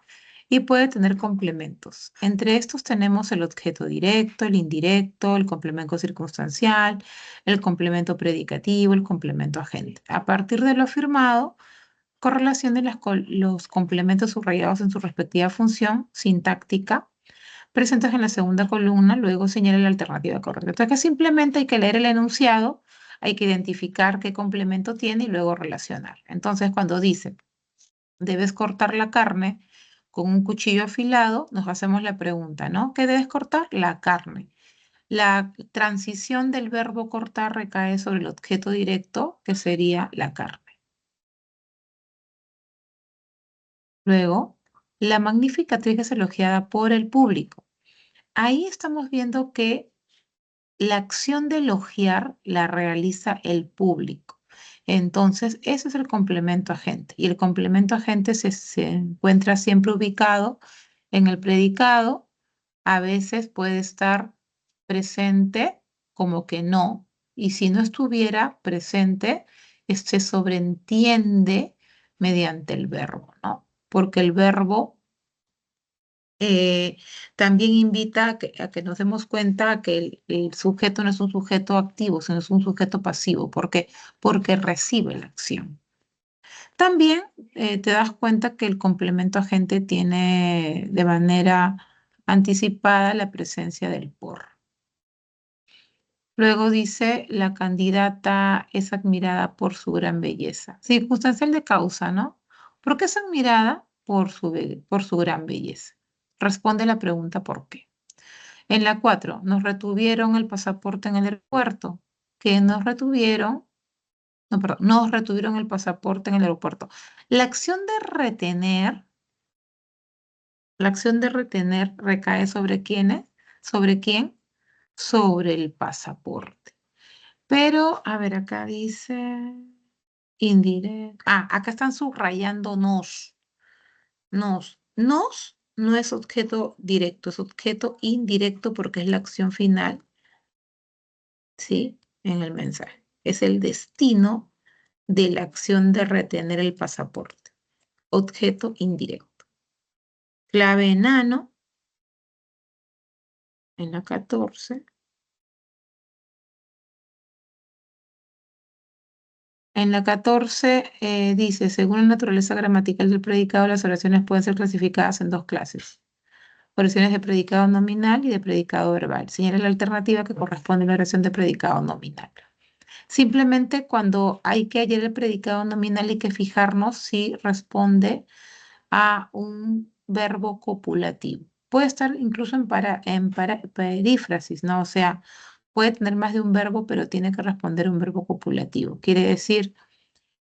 y puede tener complementos. Entre estos tenemos el objeto directo, el indirecto, el complemento circunstancial, el complemento predicativo, el complemento agente. A partir de lo afirmado, correlacione los complementos subrayados en su respectiva función sintáctica presentes en la segunda columna, luego señala la alternativa correcta. Entonces, que simplemente hay que leer el enunciado, hay que identificar qué complemento tiene y luego relacionar. Entonces, cuando dice, debes cortar la carne con un cuchillo afilado, nos hacemos la pregunta, ¿no? ¿Qué debes cortar? La carne. La transición del verbo cortar recae sobre el objeto directo, que sería la carne. Luego, la magnífica actriz es elogiada por el público. Ahí estamos viendo que la acción de elogiar la realiza el público. Entonces, ese es el complemento agente. Y el complemento agente se encuentra siempre ubicado en el predicado. A veces puede estar presente como que no. Y si no estuviera presente, se sobreentiende mediante el verbo, ¿no? Porque el verbo eh, también invita a que nos demos cuenta que el sujeto no es un sujeto activo, sino es un sujeto pasivo. ¿Por qué? Porque recibe la acción. También te das cuenta que el complemento agente tiene de manera anticipada la presencia del por. Luego dice, la candidata es admirada por su gran belleza. Circunstancial de causa, ¿no? ¿Por qué es admirada? Por su gran belleza. Responde la pregunta ¿por qué? En la 4, nos retuvieron el pasaporte en el aeropuerto. ¿Qué nos retuvieron? No, perdón, nos retuvieron el pasaporte en el aeropuerto. La acción de retener, la acción de retener recae sobre quiénes, ¿sobre quién? Sobre el pasaporte. Pero, a ver, acá dice indirecto. Ah, acá están subrayando nos. Nos no es objeto directo, es objeto indirecto porque es la acción final, ¿sí? En el mensaje. Es el destino de la acción de retener el pasaporte. Objeto indirecto. Clave enano en la 14. En la 14 dice, según la naturaleza gramatical del predicado, las oraciones pueden ser clasificadas en dos clases. Oraciones de predicado nominal y de predicado verbal. Señala la alternativa que corresponde a la oración de predicado nominal. Simplemente cuando hay que hallar el predicado nominal hay que fijarnos si responde a un verbo copulativo. Puede estar incluso en perífrasis, ¿no? O sea, puede tener más de un verbo, pero tiene que responder a un verbo copulativo. Quiere decir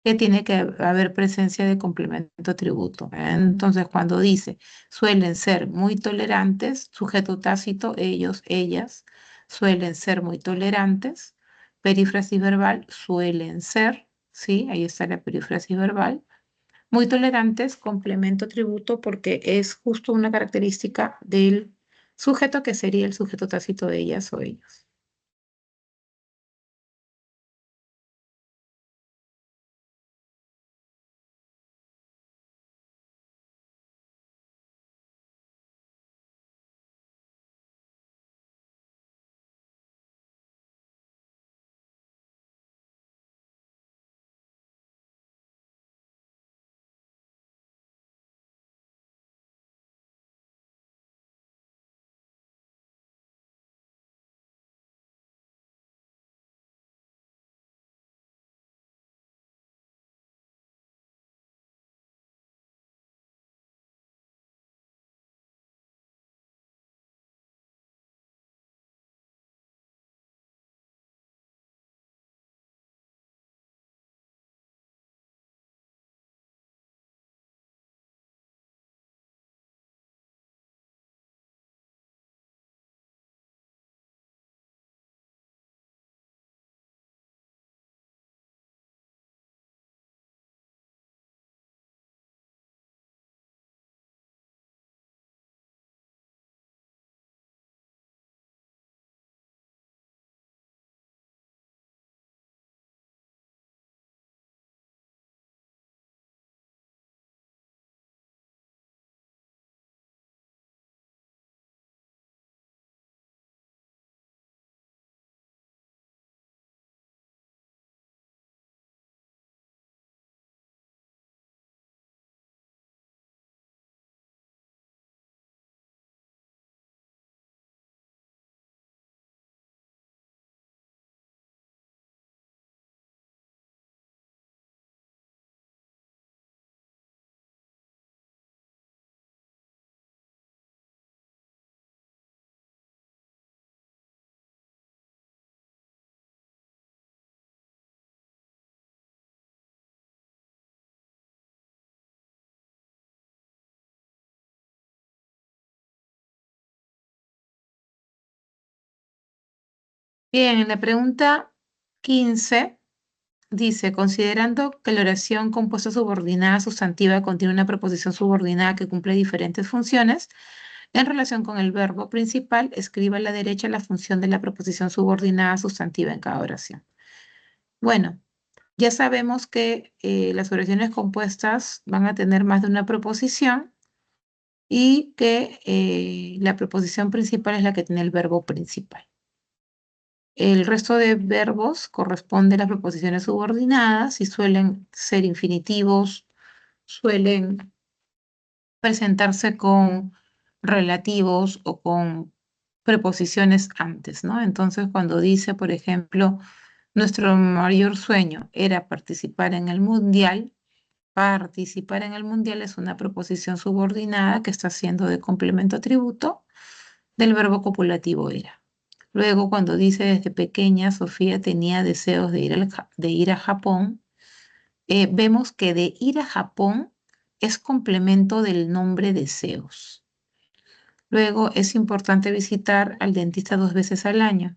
que tiene que haber presencia de complemento atributo. Entonces, cuando dice, suelen ser muy tolerantes, sujeto tácito, ellos, ellas, suelen ser muy tolerantes, perífrasis verbal, suelen ser, ¿sí? Ahí está la perífrasis verbal. Muy tolerantes, complemento atributo, porque es justo una característica del sujeto que sería el sujeto tácito de ellas o ellos. Bien, en la pregunta 15 dice, considerando que la oración compuesta subordinada sustantiva contiene una preposición subordinada que cumple diferentes funciones, en relación con el verbo principal, escriba a la derecha la función de la preposición subordinada sustantiva en cada oración. Bueno, ya sabemos que las oraciones compuestas van a tener más de una preposición y que la preposición principal es la que tiene el verbo principal. El resto de verbos corresponde a las preposiciones subordinadas y suelen ser infinitivos, suelen presentarse con relativos o con preposiciones antes, ¿no? Entonces, cuando dice, por ejemplo, nuestro mayor sueño era participar en el mundial, participar en el mundial es una preposición subordinada que está haciendo de complemento atributo del verbo copulativo era. Luego, cuando dice desde pequeña, Sofía tenía deseos de ir a Japón, vemos que de ir a Japón es complemento del nombre deseos. Luego, es importante visitar al dentista 2 veces al año.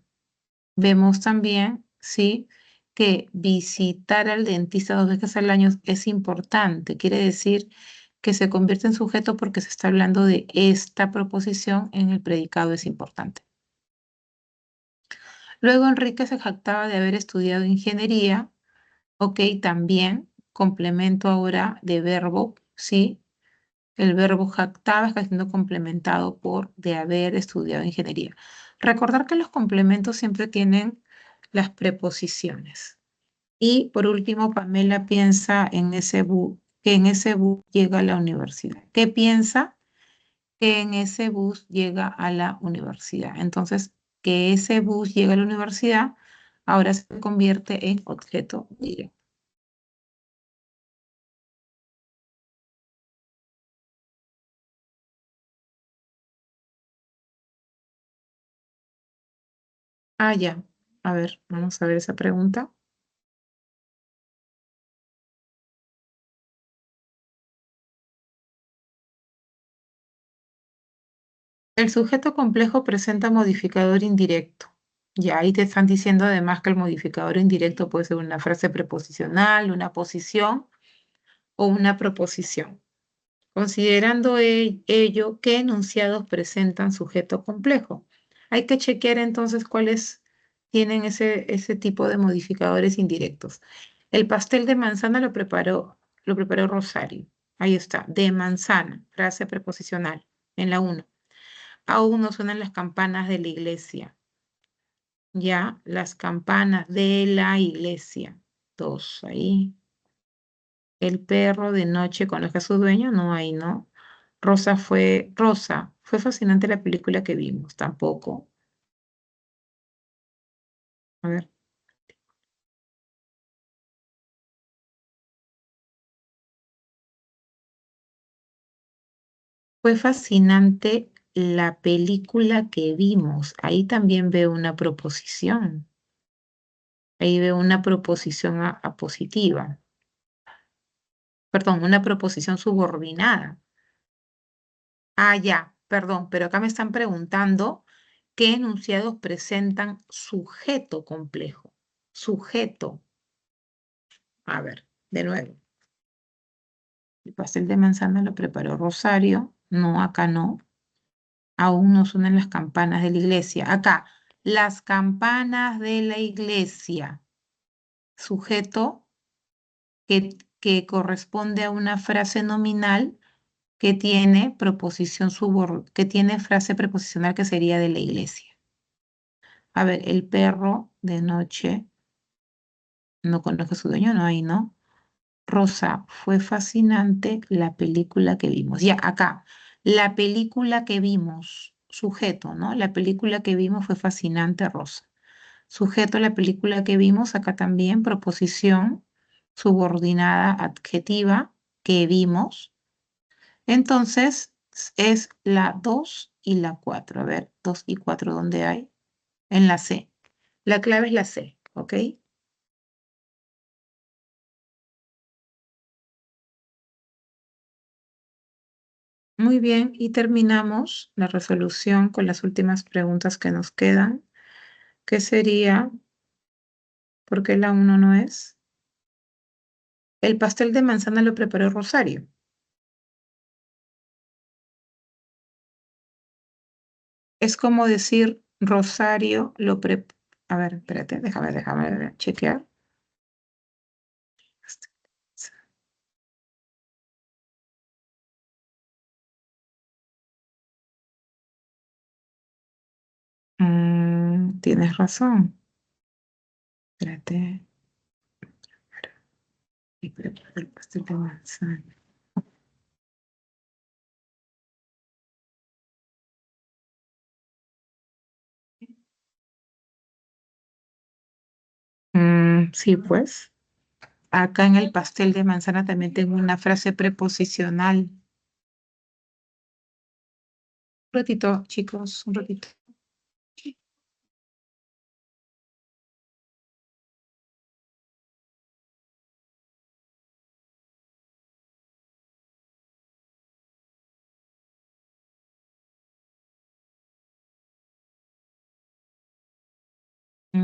Vemos también, sí, que visitar al dentista 2 veces al año es importante. Quiere decir que se convierte en sujeto porque se está hablando de esta proposición en el predicado es importante. Luego Enrique se jactaba de haber estudiado ingeniería. Ok, también complemento ahora de verbo, ¿sí? El verbo jactaba está siendo complementado por de haber estudiado ingeniería. Recordar que los complementos siempre tienen las preposiciones. Y por último, Pamela piensa en ese bus, que en ese bus llega a la universidad. ¿Qué piensa? Que en ese bus llega a la universidad. Entonces, que ese bus llega a la universidad ahora se convierte en objeto directo. Ah, ya. A ver, vamos a ver esa pregunta. El sujeto complejo presenta modificador indirecto. Ya ahí te están diciendo además que el modificador indirecto puede ser una frase preposicional, una posición o una proposición. Considerando ello, ¿qué enunciados presentan sujeto complejo? Hay que chequear entonces cuáles tienen ese tipo de modificadores indirectos. El pastel de manzana lo preparó Rosario. Ahí está, de manzana, frase preposicional, en la 1. Aún no suenan las campanas de la iglesia. Ya, las campanas de la iglesia. 2, ahí. El perro de noche conoce a su dueño, no, ahí no. Rosa, fue fascinante la película que vimos, tampoco. A ver, fue fascinante la película que vimos. Ahí también veo una proposición. Ahí veo una proposición apositiva. Perdón, una proposición subordinada. Ah, ya, perdón, pero acá me están preguntando qué enunciados presentan sujeto complejo. Sujeto. A ver, de nuevo. El pastel de manzana lo preparó Rosario. No, acá no. Aún no suenan las campanas de la iglesia. Acá, las campanas de la iglesia. Sujeto que corresponde a una frase nominal que tiene que tiene frase preposicional que sería de la iglesia. A ver, el perro de noche no conoce a su dueño, no, ahí no. Rosa, fue fascinante la película que vimos. Ya, acá, la película que vimos, sujeto, ¿no? La película que vimos fue fascinante, Rosa. Sujeto, la película que vimos, acá también, proposición subordinada adjetiva que vimos. Entonces, es la 2 y la 4. A ver, 2 y 4, ¿dónde hay? En la C. La clave es la C, ¿ok? Muy bien, y terminamos la resolución con las últimas preguntas que nos quedan. ¿Qué sería? ¿Por qué la 1 no es? El pastel de manzana lo preparó Rosario. Es como decir Rosario lo preparó. A ver, espérate, déjame chequear. Tienes razón. Espérate. Y prepara el pastel de manzana. Sí, pues. Acá en el pastel de manzana también tengo una frase preposicional. Un ratito, chicos, un ratito.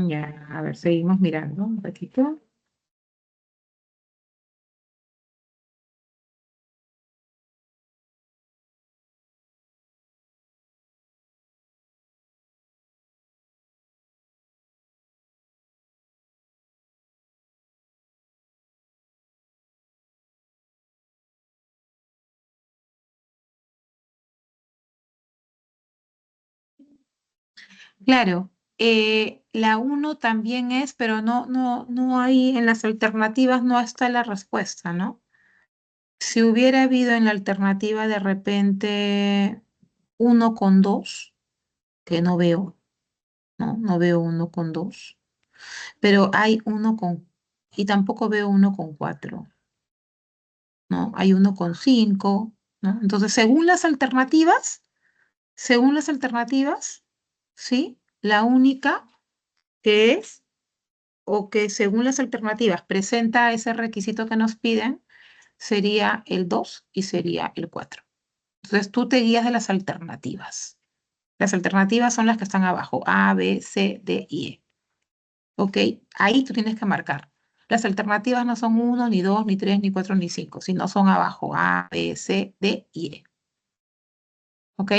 Ya, a ver, seguimos mirando un ratito. Claro, la 1 también es, pero no hay, en las alternativas no está la respuesta, ¿no? Si hubiera habido en la alternativa de repente 1 con 2, que no veo, ¿no? No veo 1 con 2, pero hay 1 con, y tampoco veo 1 con 4, ¿no? Hay 1 con 5, ¿no? Entonces, según las alternativas, ¿sí? La única que es, o que según las alternativas presenta ese requisito que nos piden, sería el 2 y sería el 4. Entonces tú te guías de las alternativas. Las alternativas son las que están abajo, A, B, C, D y E. ¿Ok? Ahí tú tienes que marcar. Las alternativas no son 1, ni 2, ni 3, ni 4, ni 5, sino son abajo, A, B, C, D y E. ¿Ok?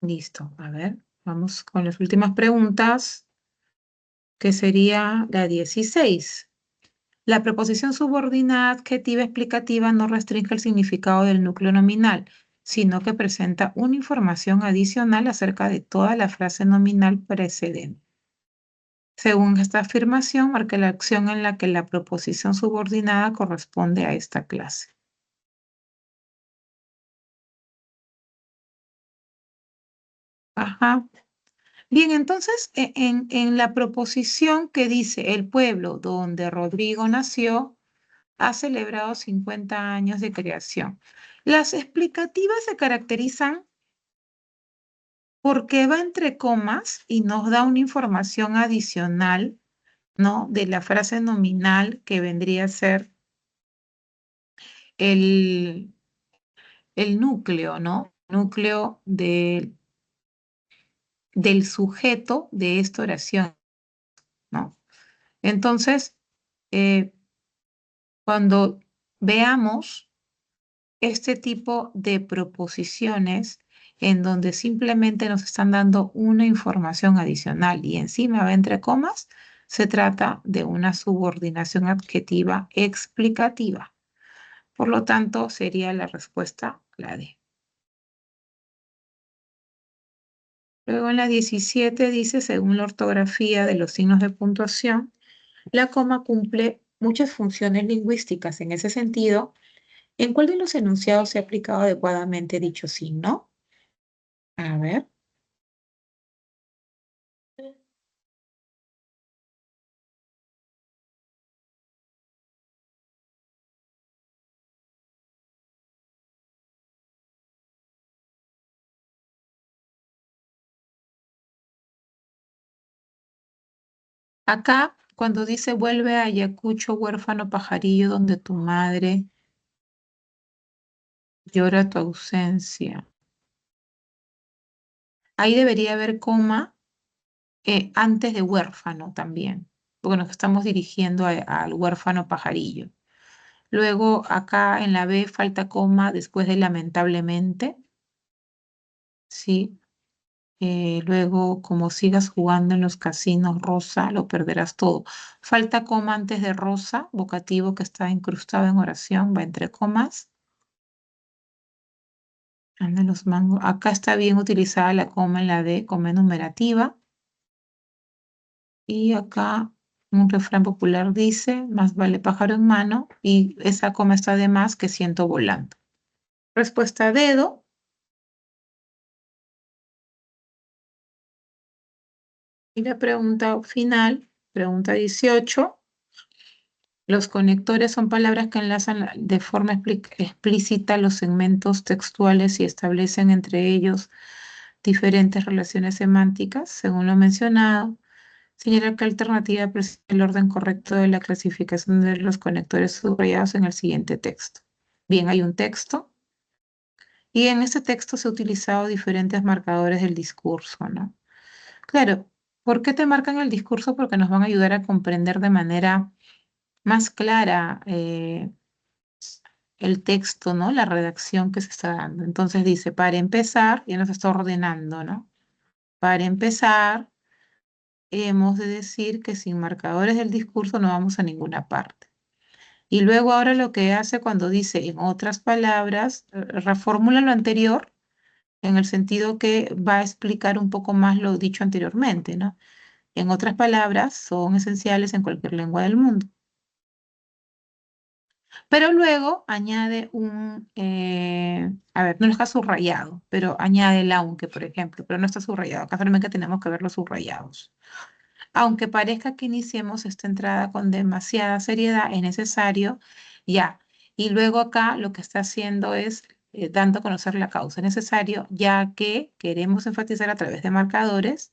Listo. A ver, vamos con las últimas preguntas, que sería la 16. La preposición subordinada adjetiva explicativa no restringe el significado del núcleo nominal, sino que presenta una información adicional acerca de toda la frase nominal precedente. Según esta afirmación, marca la acción en la que la proposición subordinada corresponde a esta clase. Ajá. Bien, entonces, en la proposición que dice el pueblo donde Rodrigo nació, ha celebrado 50 años de creación. Las explicativas se caracterizan porque va entre comas y nos da una información adicional, ¿no? De la frase nominal que vendría a ser el, el núcleo, ¿no? Núcleo del sujeto de esta oración, ¿no? Entonces, eh, cuando veamos este tipo de proposiciones en donde simplemente nos están dando una información adicional y encima va entre comas, se trata de una subordinación adjetiva explicativa. Por lo tanto, sería la respuesta la D. Luego en la 17 dice, según la ortografía de los signos de puntuación, la coma cumple muchas funciones lingüísticas. En ese sentido, ¿en cuál de los enunciados se ha aplicado adecuadamente dicho signo? A ver. Acá, cuando dice vuelve a Ayacucho, huérfano pajarillo, donde tu madre, Llora tu ausencia. Ahí debería haber coma antes de huérfano también, porque nos estamos dirigiendo al huérfano pajarillo. Luego acá en la B falta coma después de lamentablemente. Sí. Luego, como sigas jugando en los casinos, Rosa, lo perderás todo. Falta coma antes de Rosa, vocativo que está incrustado en oración, va entre comas. Anda los mangos. Acá está bien utilizada la coma en la D, coma enumerativa. Y acá un refrán popular dice, más vale pájaro en mano, y esa coma está de más que ciento volando. Respuesta dedo. Y la pregunta final, pregunta 18. Los conectores son palabras que enlazan de forma explícita los segmentos textuales y establecen entre ellos diferentes relaciones semánticas, según lo mencionado. Señala qué alternativa presenta el orden correcto de la clasificación de los conectores subrayados en el siguiente texto. Bien, hay un texto y en este texto se han utilizado diferentes marcadores del discurso, ¿no? Claro, ¿por qué te marcan el discurso? Porque nos van a ayudar a comprender de manera más clara el texto, ¿no? La redacción que se está dando. Entonces dice, para empezar, ya nos está ordenando, ¿no? Para empezar, hemos de decir que sin marcadores del discurso no vamos a ninguna parte. Y luego ahora lo que hace cuando dice, en otras palabras, reformula lo anterior en el sentido que va a explicar un poco más lo dicho anteriormente, ¿no? En otras palabras, son esenciales en cualquier lengua del mundo. Pero luego añade a ver, no está subrayado, pero añade el aunque, por ejemplo, pero no está subrayado. Acá solamente tenemos que ver los subrayados. Aunque parezca que iniciemos esta entrada con demasiada seriedad, es necesario ya. Y luego acá lo que está haciendo es dando a conocer la causa. Es necesario ya que queremos enfatizar a través de marcadores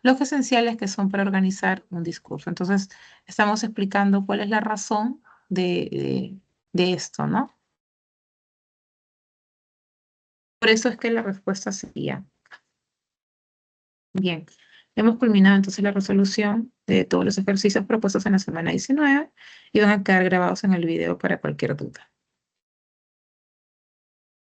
los esenciales que son para organizar un discurso. Entonces, estamos explicando cuál es la razón de esto, ¿no? Por eso es que la respuesta sería, bien, hemos culminado entonces la resolución de todos los ejercicios propuestos en la semana 19 y van a quedar grabados en el video para cualquier duda.